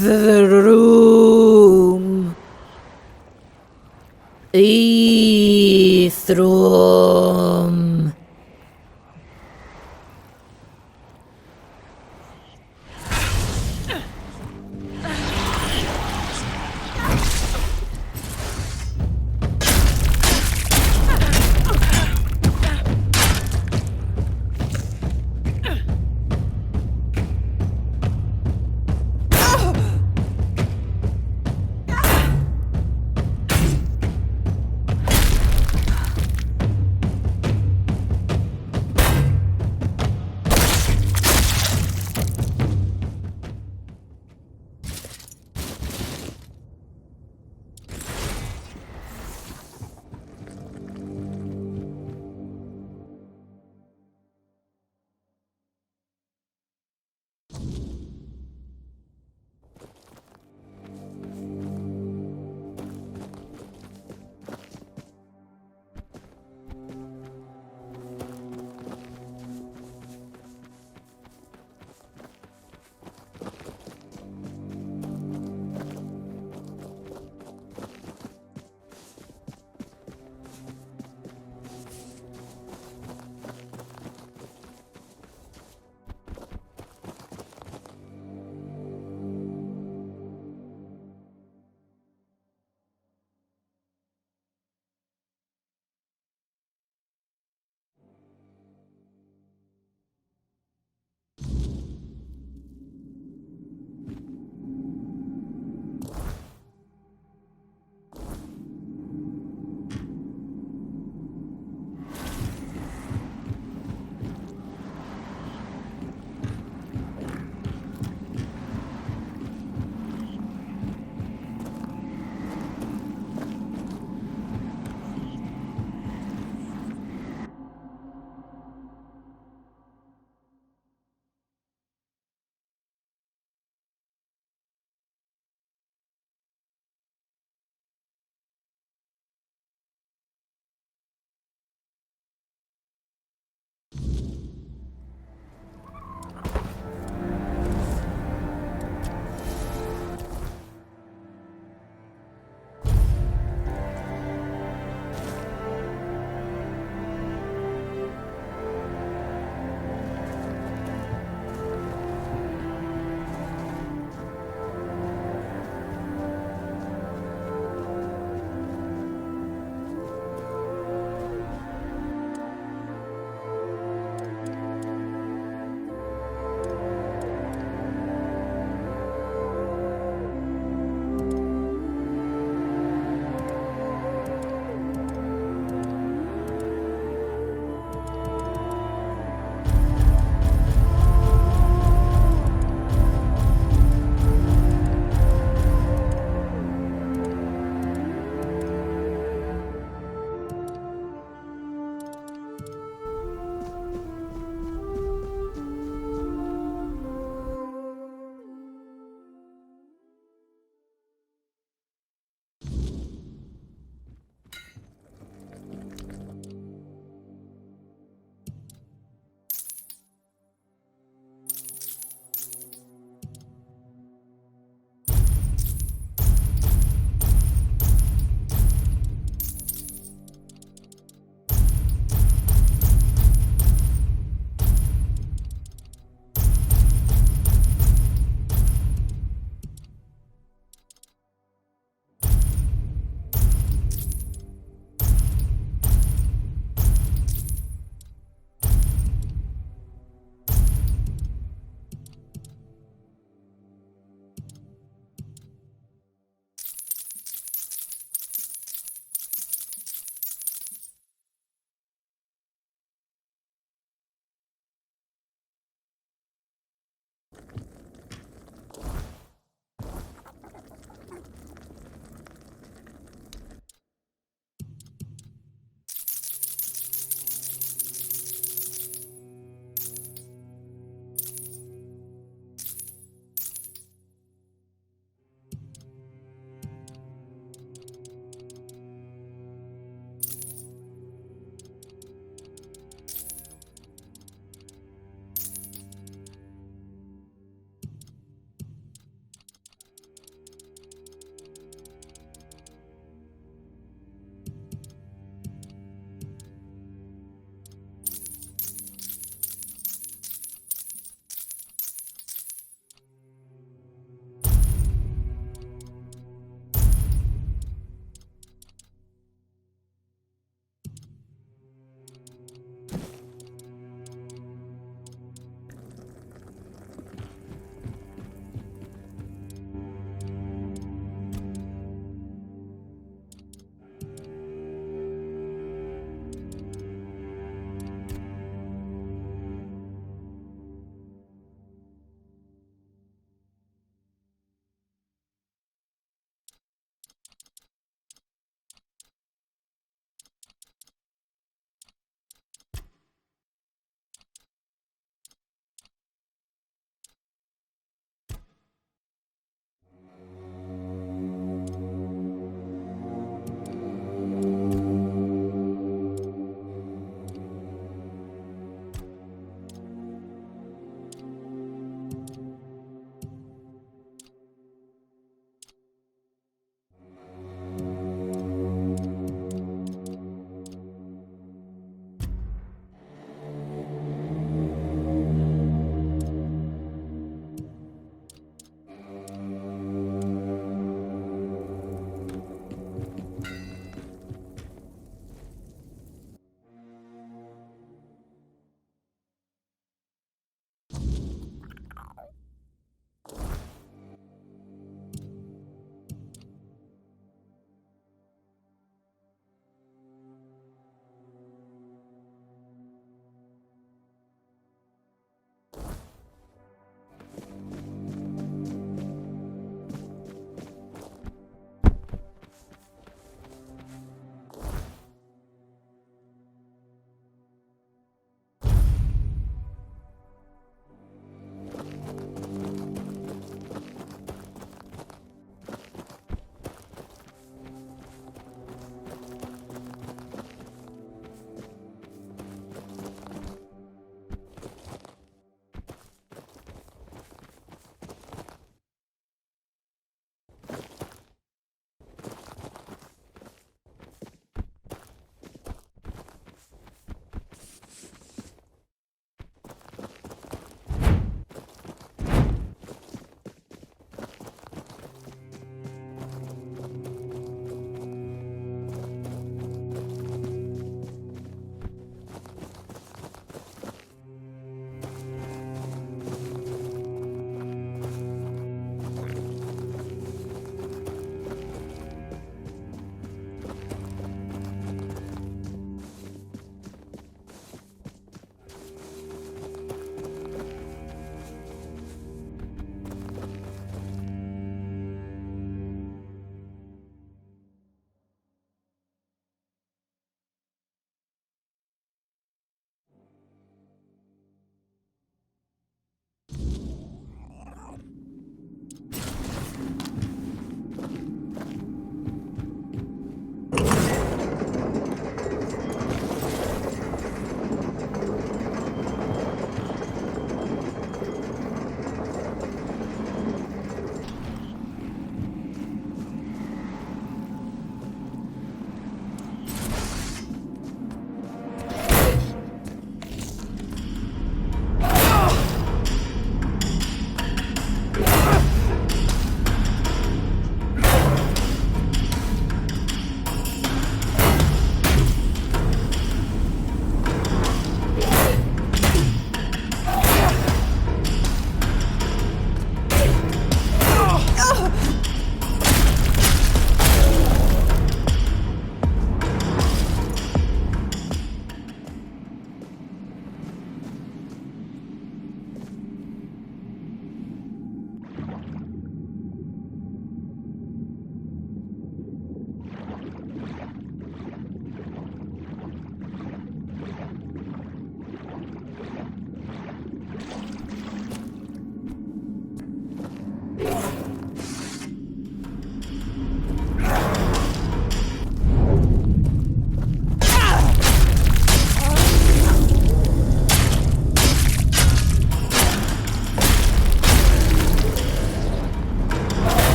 Thrum. Thrum.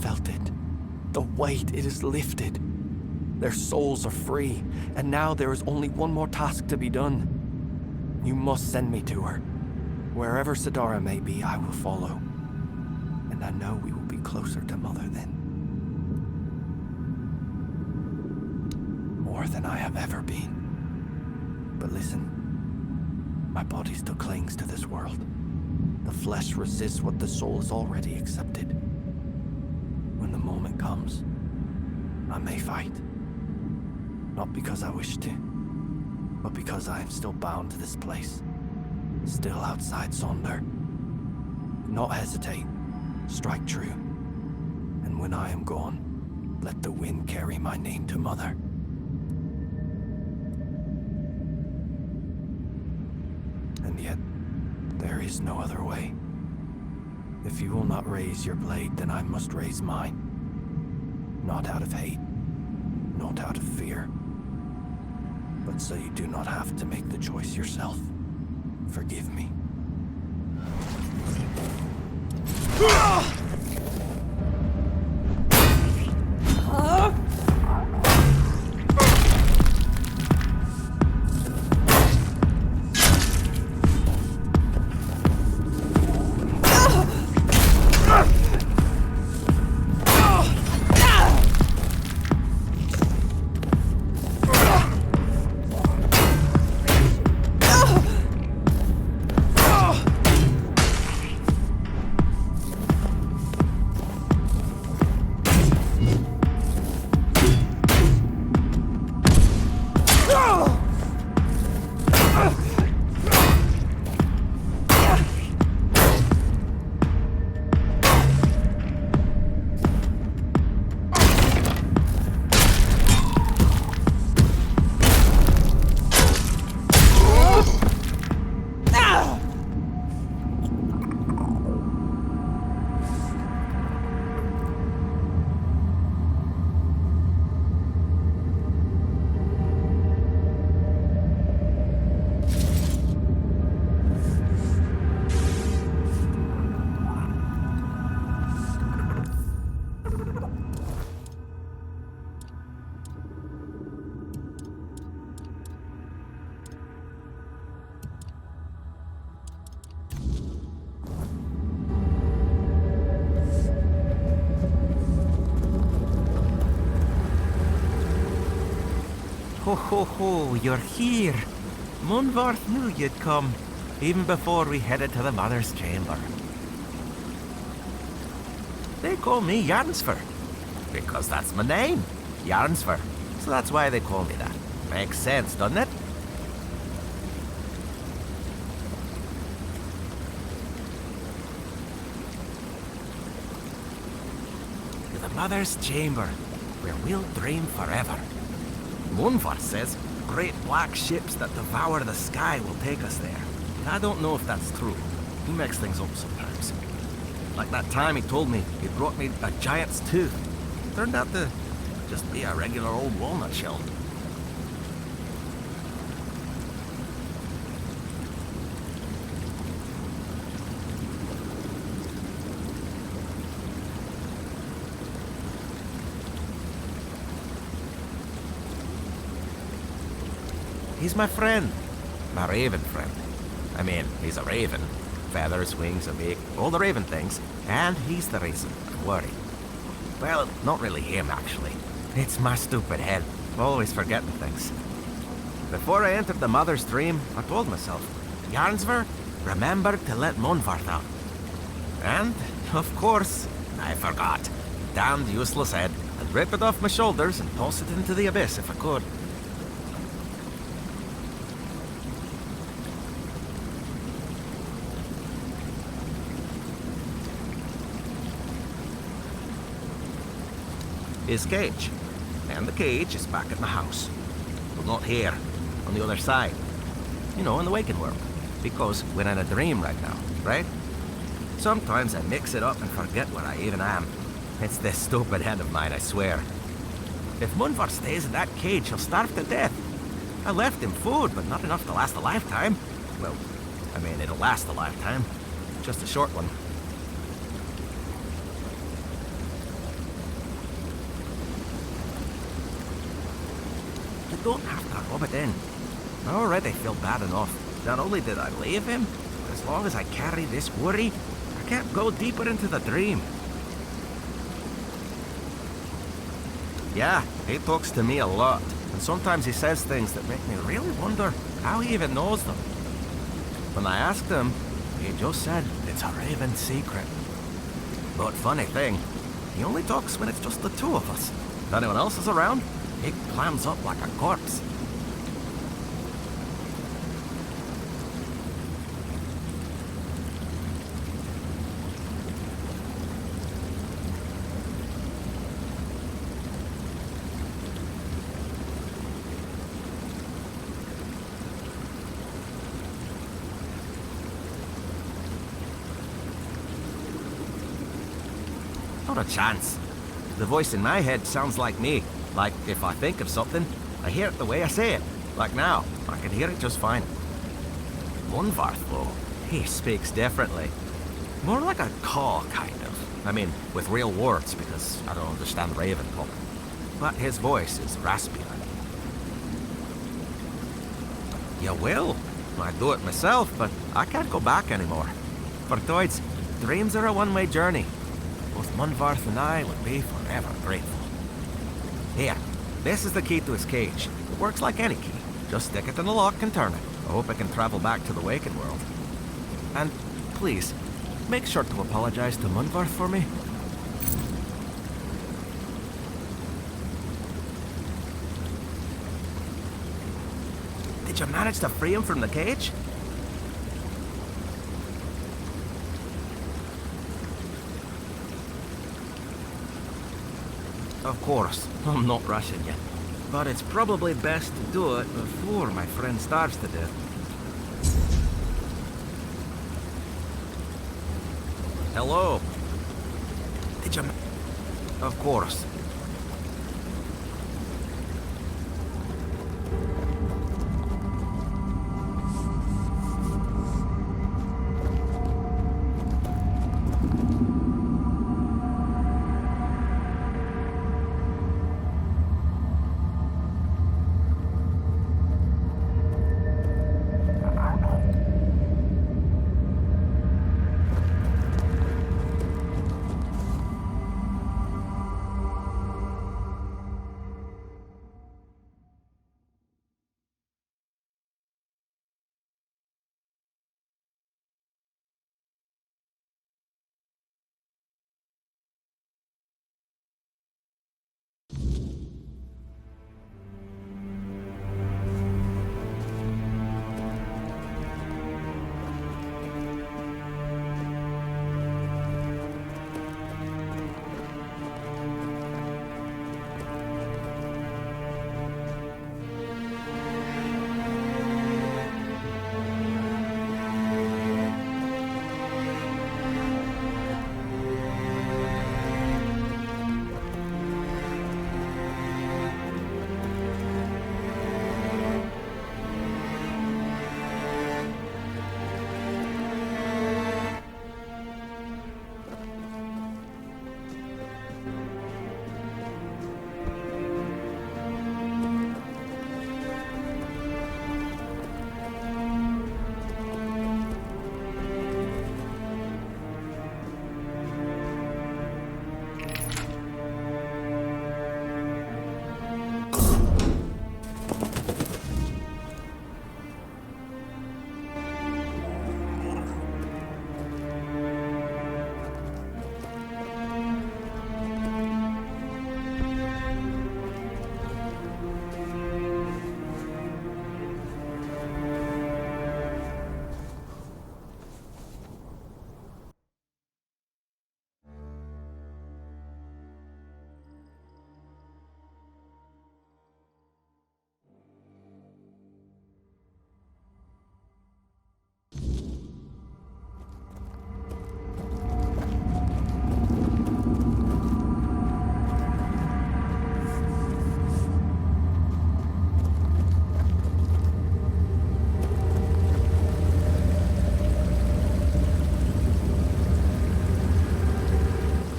felt it. The weight, it is lifted. Their souls are free, and now there is only one more task to be done. You must send me to her. Wherever Sidara may be, I will follow. And I know we will be closer to Mother then. More than I have ever been. But listen, my body still clings to this world. The flesh resists what the soul has already accepted. When the moment comes, I may fight. Not because I wish to, but because I am still bound to this place. Still outside Sonder. Do not hesitate. Strike true. And when I am gone, let the wind carry my name to Mother. And yet, there is no other way. If you will not raise your blade, then I must raise mine. Not out of hate, not out of fear, but so you do not have to make the choice yourself. Forgive me. Ho ho ho, you're here. Munvarth knew you'd come, even before we headed to the Mother's Chamber. They call me Jarnsfer, because that's my name, Jarnsfer. So that's why they call me that. Makes sense, doesn't it? To the Mother's Chamber, where we'll dream forever. Munvarth says great black ships that devour the sky will take us there. But I don't know if that's true. He makes things up sometimes. Like that time he told me he brought me a giant's tooth. Turned out to just be a regular old walnut shell. He's my friend. My raven friend. I mean, he's a raven. Feathers, wings, a beak, all the raven things. And he's the reason I'm worried. Well, not really him, actually. It's my stupid head. Always forgetting things. Before I entered the Mother's Dream, I told myself, Jarnsver, remember to let Munvarth out. And, of course, I forgot. Damned useless head. I'd rip it off my shoulders and toss it into the abyss if I could. His cage. And the cage is back at my house. But not here, on the other side. You know, in the waking world. Because we're in a dream right now, right? Sometimes I mix it up and forget where I even am. It's this stupid head of mine, I swear. If Munvarth stays in that cage, he'll starve to death. I left him food, but not enough to last a lifetime. Well, I mean, it'll last a lifetime. Just a short one. don't have to rub it in. I already feel bad enough. Not only did I leave him, but as long as I carry this worry, I can't go deeper into the dream. Yeah, he talks to me a lot, and sometimes he says things that make me really wonder how he even knows them. When I asked him, he just said it's a Raven secret. But funny thing, he only talks when it's just the two of us. If anyone else is around, he clams up like a corpse. Not a chance. The voice in my head sounds like me. Like, if I think of something, I hear it the way I say it. Like now, I can hear it just fine. Munvarth, though, he speaks differently. More like a caw, kind of. I mean, with real words, because I don't understand Raven talk. But his voice is raspier. You will. I do it myself, but I can't go back anymore. For Doids, dreams are a one-way journey. Both Munvarth and I would be forever grateful. Here, this is the key to his cage. It works like any key. Just stick it in the lock and turn it. I hope I can travel back to the Waken world. And please, make sure to apologize to Munvarth for me. Did you manage to free him from the cage? Of course, I'm not rushing you. But it's probably best to do it before my friend starves to death. Hello? Did you... Of course.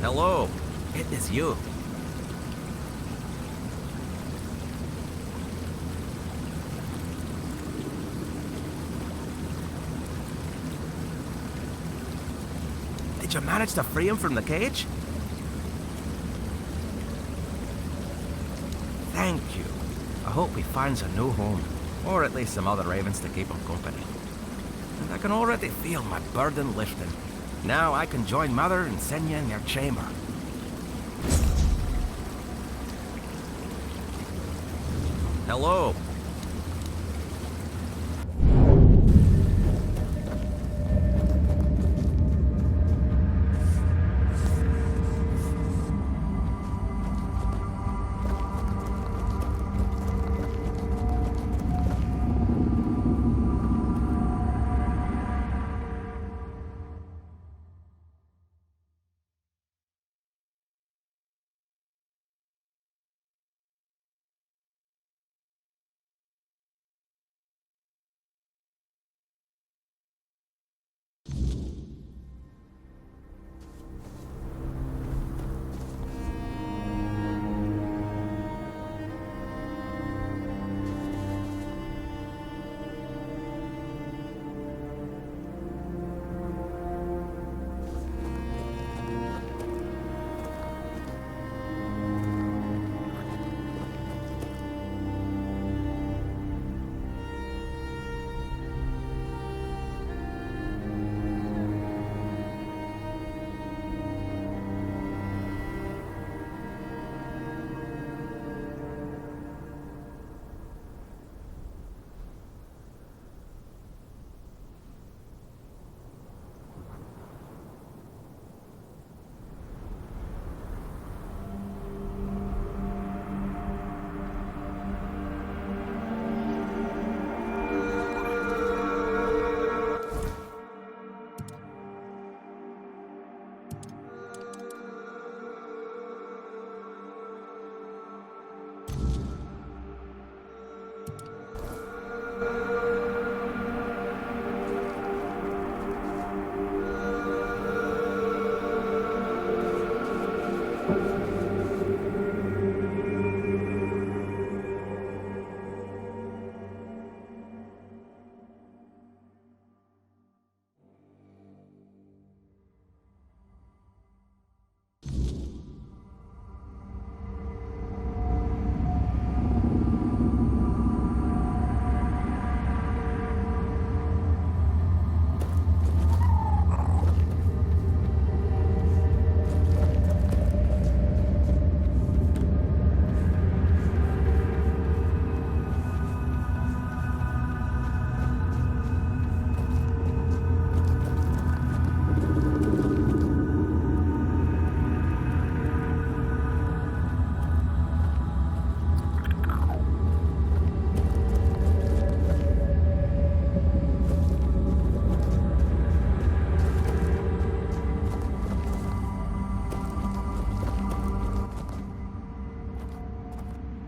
Hello, it is you. Did you manage to free him from the cage? Thank you. I hope he finds a new home, or at least some other ravens to keep him company. And I can already feel my burden lifting. Now I can join Mother and Senya in their chamber. Hello.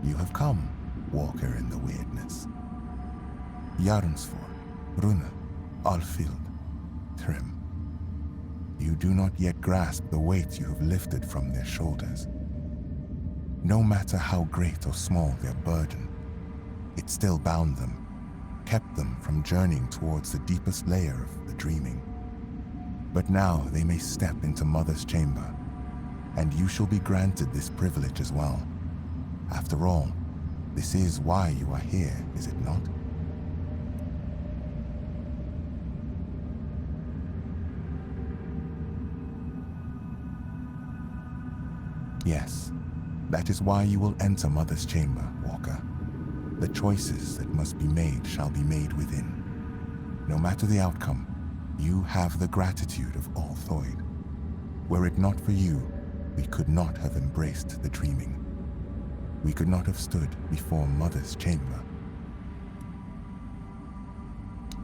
You have come, walker in the weirdness. Jarnsfor, Rune, Alfild, Trim. You do not yet grasp the weight you have lifted from their shoulders. No matter how great or small their burden, it still bound them, kept them from journeying towards the deepest layer of the dreaming. But now they may step into Mother's chamber, and you shall be granted this privilege as well. After all, this is why you are here, is it not? Yes, that is why you will enter Mother's chamber, Walker. The choices that must be made shall be made within. No matter the outcome, you have the gratitude of all Thoid. Were it not for you, we could not have embraced the dreaming. We could not have stood before Mother's chamber.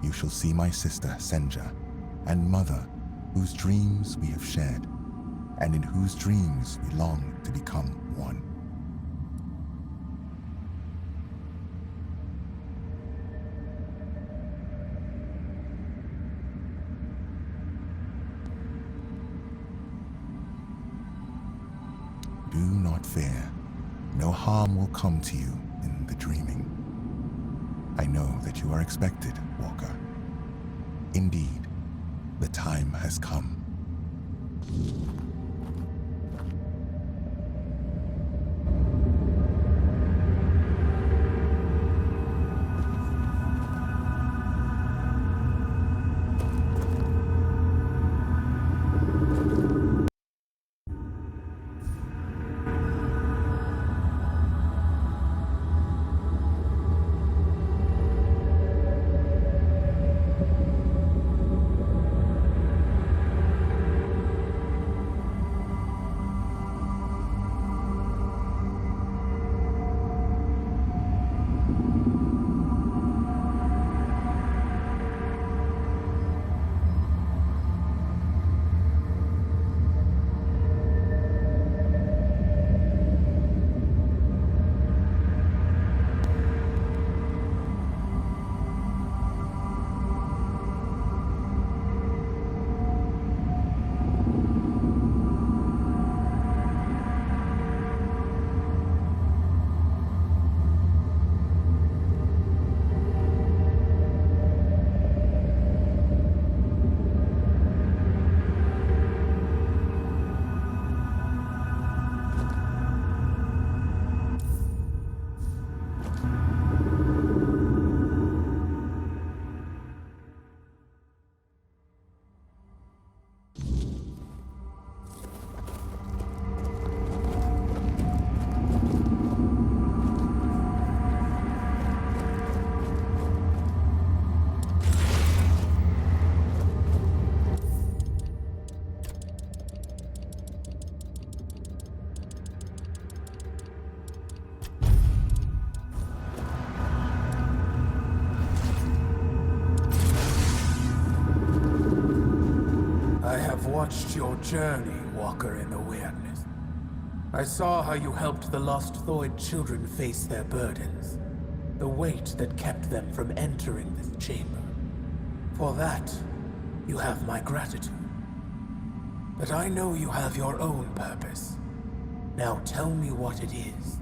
You shall see my sister, Senja, and Mother, whose dreams we have shared, and in whose dreams we long to become one. Do not fear. No harm will come to you in the dreaming. I know that you are expected, Walker. Indeed, the time has come. watched your journey, Walker in the Weirdness. I saw how you helped the lost Thoid children face their burdens. The weight that kept them from entering this chamber. For that, you have my gratitude. But I know you have your own purpose. Now tell me what it is.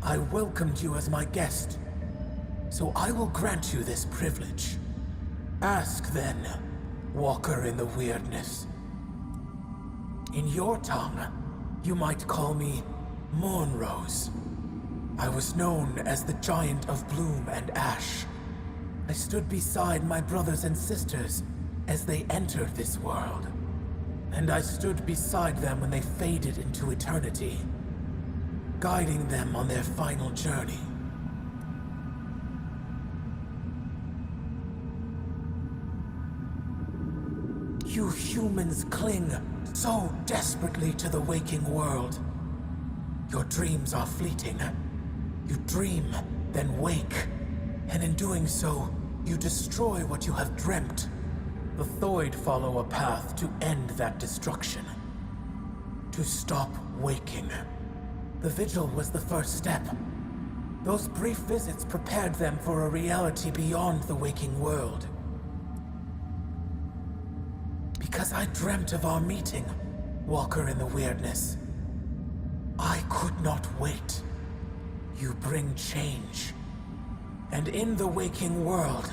I welcomed you as my guest, so I will grant you this privilege. Ask then, Walker in the Weirdness. In your tongue, you might call me Mornrose. I was known as the Giant of Bloom and Ash. I stood beside my brothers and sisters as they entered this world. And I stood beside them when they faded into eternity, guiding them on their final journey. You humans cling so desperately to the waking world. Your dreams are fleeting. You dream, then wake. And in doing so, you destroy what you have dreamt. The Thoid follow a path to end that destruction. To stop waking. The vigil was the first step. Those brief visits prepared them for a reality beyond the waking world. Because I dreamt of our meeting, Walker in the Weirdness. I could not wait. You bring change. And in the waking world,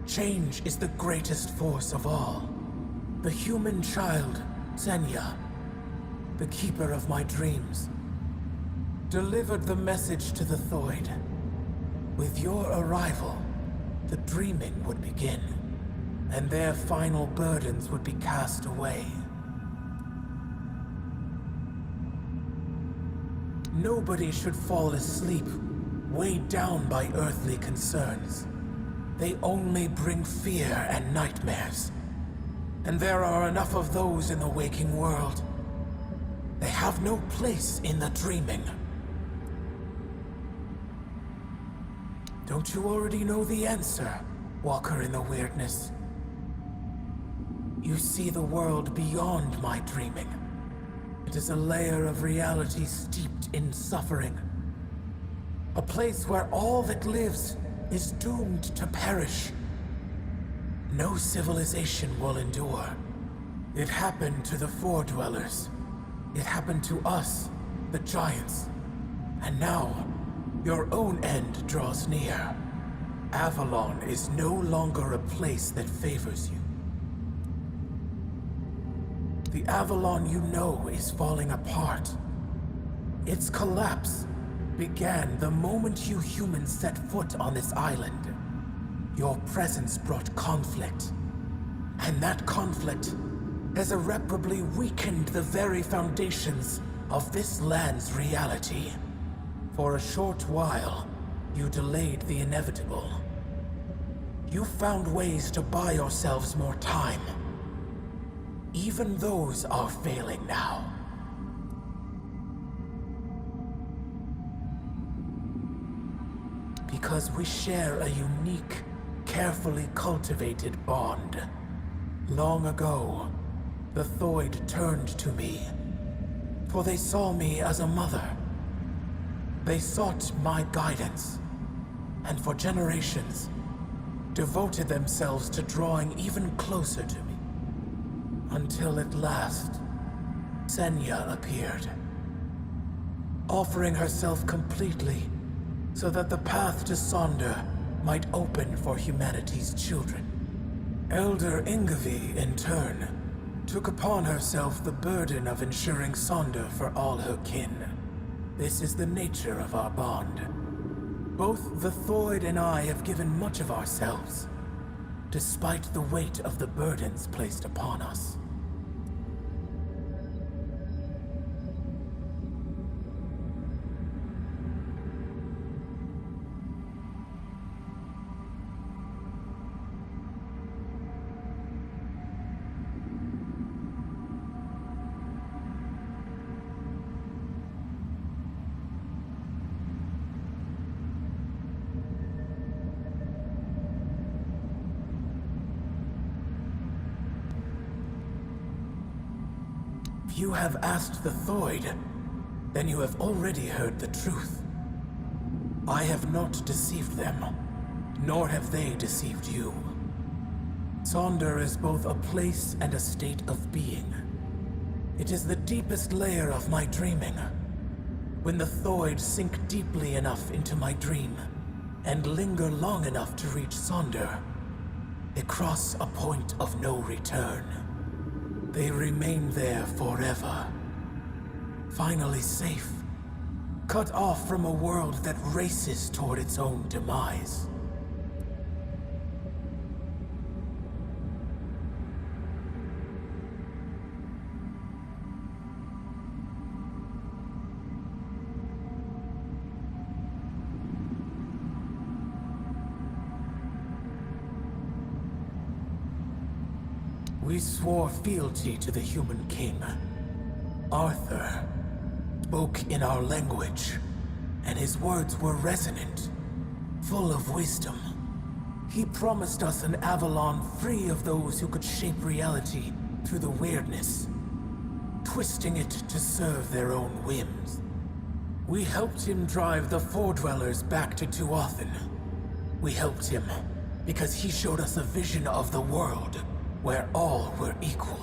change is the greatest force of all. The human child, Xenia, the keeper of my dreams, delivered the message to the Thoid. With your arrival, the dreaming would begin, and their final burdens would be cast away. Nobody should fall asleep, weighed down by earthly concerns. They only bring fear and nightmares. And there are enough of those in the waking world. They have no place in the dreaming. Don't you already know the answer, Walker in the Weirdness? You see the world beyond my dreaming. It is a layer of reality steeped in suffering. A place where all that lives is doomed to perish. No civilization will endure. It happened to the Four-Dwellers. It happened to us, the Giants. And now, Your own end draws near. Avalon is no longer a place that favors you. The Avalon you know is falling apart. Its collapse began the moment you humans set foot on this island. Your presence brought conflict, and that conflict has irreparably weakened the very foundations of this land's reality. For a short while, you delayed the inevitable. You found ways to buy yourselves more time. Even those are failing now. Because we share a unique, carefully cultivated bond. Long ago, the Thoid turned to me, for they saw me as a mother. They sought my guidance, and for generations, devoted themselves to drawing even closer to me. Until at last, Senya appeared, offering herself completely so that the path to Sonder might open for humanity's children. Elder Ingavi, in turn, took upon herself the burden of ensuring Sonder for all her kin. This is the nature of our bond. Both the Thoid and I have given much of ourselves, despite the weight of the burdens placed upon us. If you have asked the Thoid, then you have already heard the truth. I have not deceived them, nor have they deceived you. Sonder is both a place and a state of being. It is the deepest layer of my dreaming. When the Thoid sink deeply enough into my dream, and linger long enough to reach Sonder, they cross a point of no return. They remain there forever. Finally safe. Cut off from a world that races toward its own demise. We swore fealty to the human king. Arthur spoke in our language, and his words were resonant, full of wisdom. He promised us an Avalon free of those who could shape reality through the weirdness, twisting it to serve their own whims. We helped him drive the Foredwellers back to Tuathan. We helped him because he showed us a vision of the world where all were equal.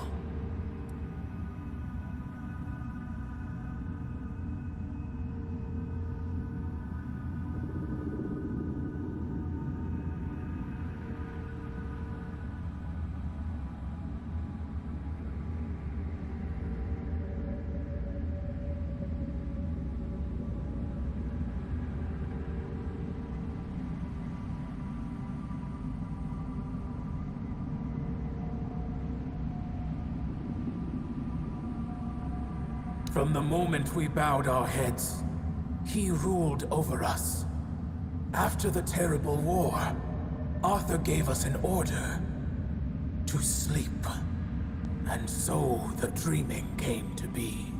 From the moment we bowed our heads, he ruled over us. After the terrible war, Arthur gave us an order to sleep. And so the dreaming came to be.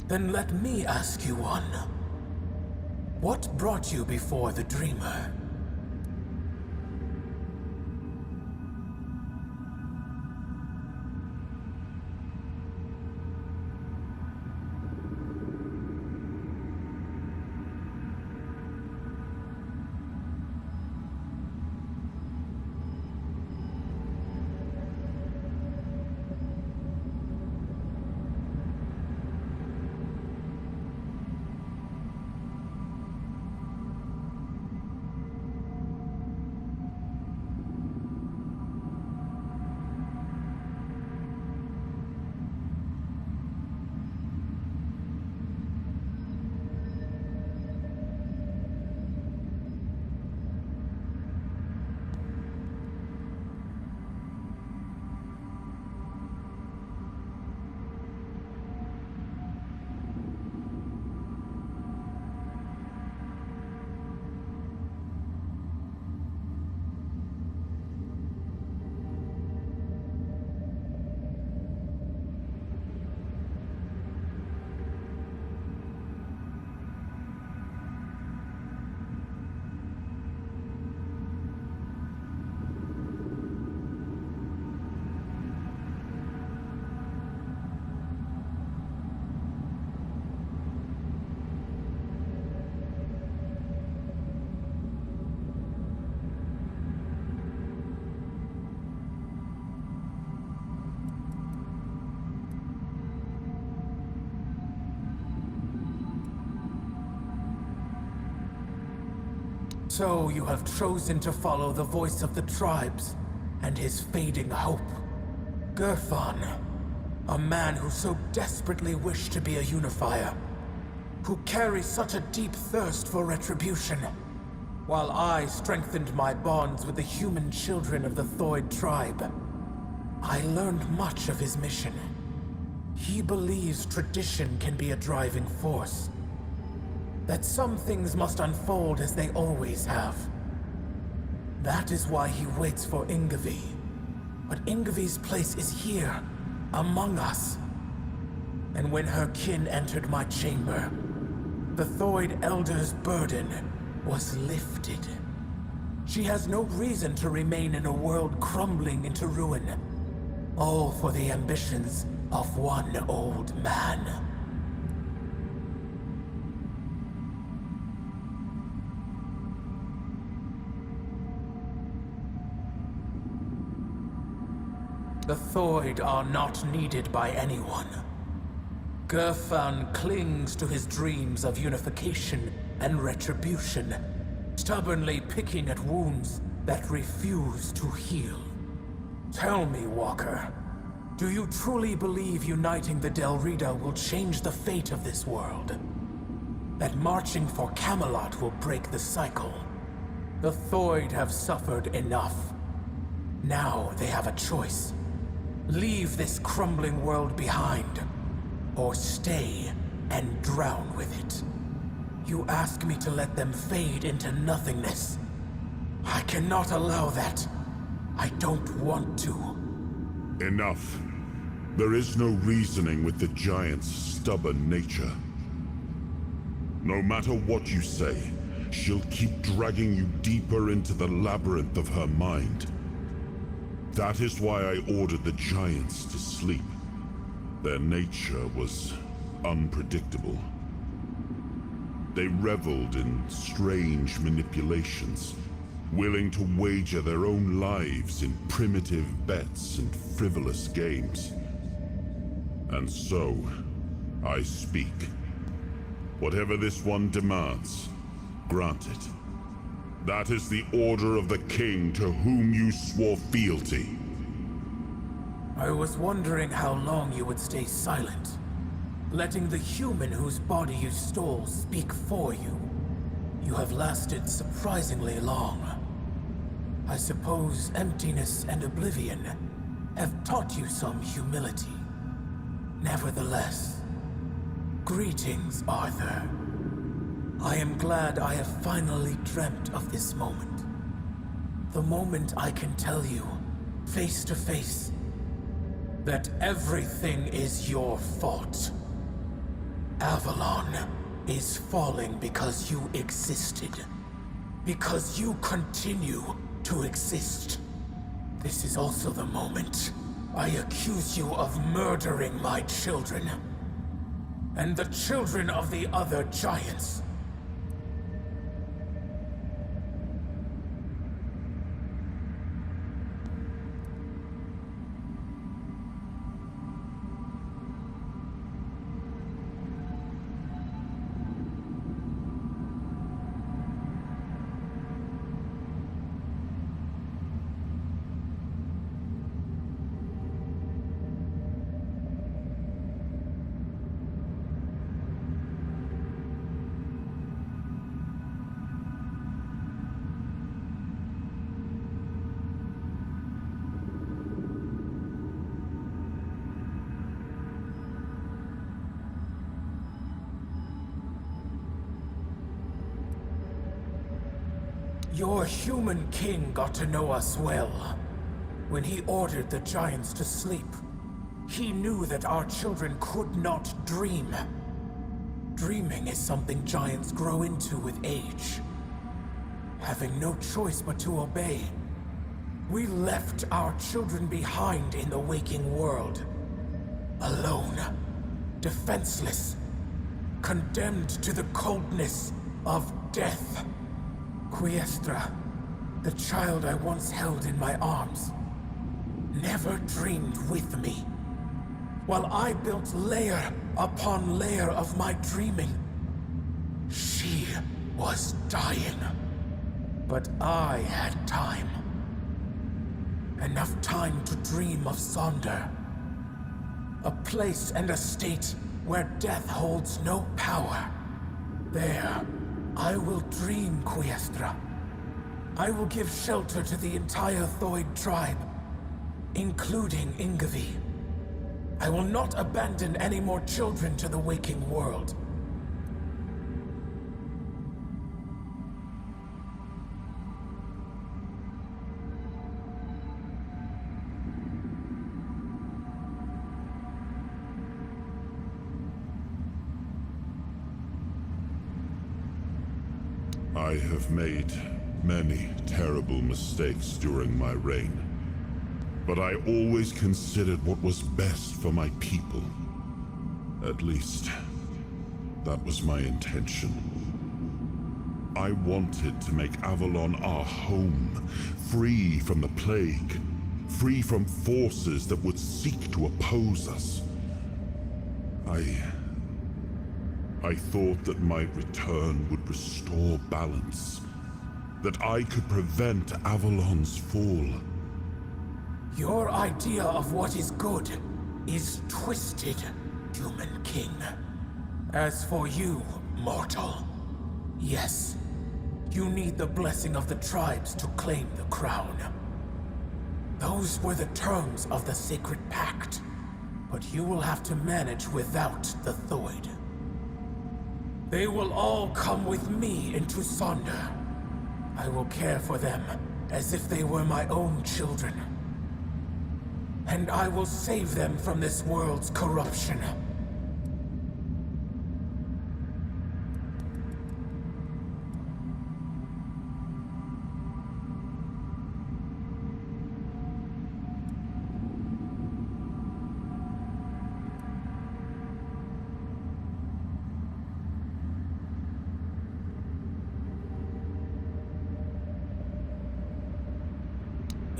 Then let me ask you one. What brought you before the Dreamer? So you have chosen to follow the voice of the tribes and his fading hope. Gerfan, a man who so desperately wished to be a unifier, who carries such a deep thirst for retribution, while I strengthened my bonds with the human children of the Thoid tribe. I learned much of his mission. He believes tradition can be a driving force, that some things must unfold as they always have. That is why he waits for Ingavi. But Ingavi's place is here, among us. And when her kin entered my chamber, the Thoid Elder's burden was lifted. She has no reason to remain in a world crumbling into ruin, all for the ambitions of one old man. The Thoid are not needed by anyone. Gerfan clings to his dreams of unification and retribution, stubbornly picking at wounds that refuse to heal. Tell me, Walker, do you truly believe uniting the Del Rida will change the fate of this world? That marching for Camelot will break the cycle? The Thoid have suffered enough. Now they have a choice. Leave this crumbling world behind, or stay and drown with it. You ask me to let them fade into nothingness. I cannot allow that. I don't want to. Enough. There is no reasoning with the giant's stubborn nature. No matter what you say, she'll keep dragging you deeper into the labyrinth of her mind. That is why I ordered the giants to sleep. Their nature was unpredictable. They reveled in strange manipulations, willing to wager their own lives in primitive bets and frivolous games. And so, I speak. Whatever this one demands, grant it. That is the order of the king to whom you swore fealty. I was wondering how long you would stay silent, letting the human whose body you stole speak for you. You have lasted surprisingly long. I suppose emptiness and oblivion have taught you some humility. Nevertheless, greetings, Arthur. I am glad I have finally dreamt of this moment. The moment I can tell you, face to face, that everything is your fault. Avalon is falling because you existed. Because you continue to exist. This is also the moment I accuse you of murdering my children. And the children of the other giants. Your human king got to know us well. When he ordered the giants to sleep, he knew that our children could not dream. Dreaming is something giants grow into with age. Having no choice but to obey, we left our children behind in the waking world. Alone, defenseless, condemned to the coldness of death. Quiestra, the child I once held in my arms, never dreamed with me. While I built layer upon layer of my dreaming, she was dying. But I had time. Enough time to dream of Sonder. A place and a state where death holds no power. There, I will dream Quiestra. I will give shelter to the entire Thoid tribe, including Ingavi. I will not abandon any more children to the waking world. I have made many terrible mistakes during my reign, but I always considered what was best for my people. At least, that was my intention. I wanted to make Avalon our home, free from the plague, free from forces that would seek to oppose us. I thought that my return would restore balance, that I could prevent Avalon's fall. Your idea of what is good is twisted, human king. As for you, mortal, yes, you need the blessing of the tribes to claim the crown. Those were the terms of the sacred pact, but you will have to manage without the Thoid. They will all come with me into Sonder. I will care for them as if they were my own children. And I will save them from this world's corruption.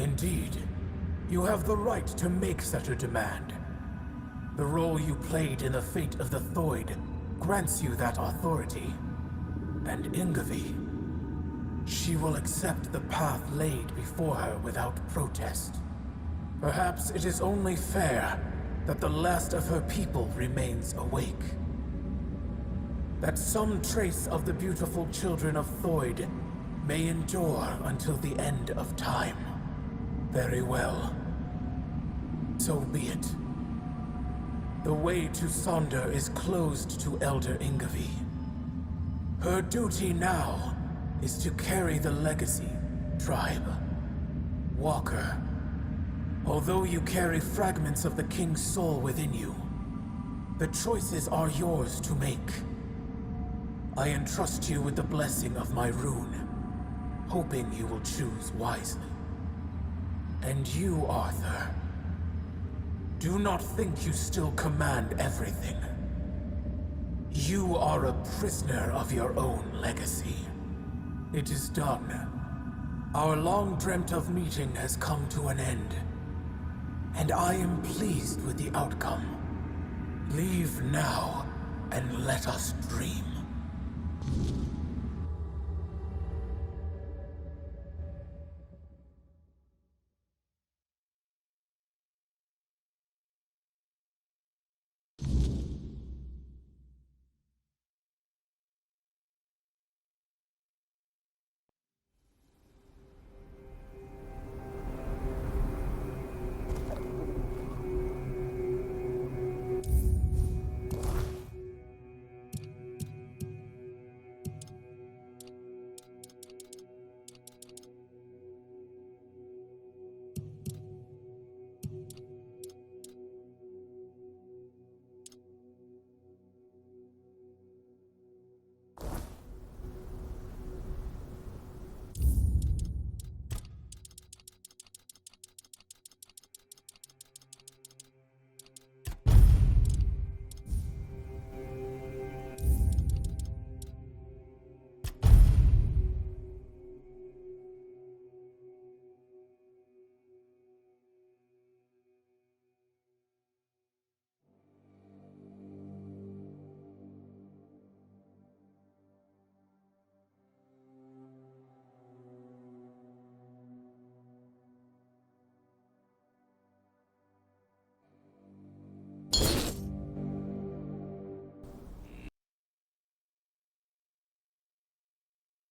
Indeed, you have the right to make such a demand. The role you played in the fate of the Thoid grants you that authority. And Ingavi, she will accept the path laid before her without protest. Perhaps it is only fair that the last of her people remains awake. That some trace of the beautiful children of Thoid may endure until the end of time. Very well. So be it. The way to Sonder is closed to Elder Ingavi. Her duty now is to carry the legacy, tribe. Walker, although you carry fragments of the King's soul within you, the choices are yours to make. I entrust you with the blessing of my rune, hoping you will choose wisely. And you, Arthur, do not think you still command everything. You are a prisoner of your own legacy. It is done. Our long-dreamt-of meeting has come to an end, and I am pleased with the outcome. Leave now, and let us dream.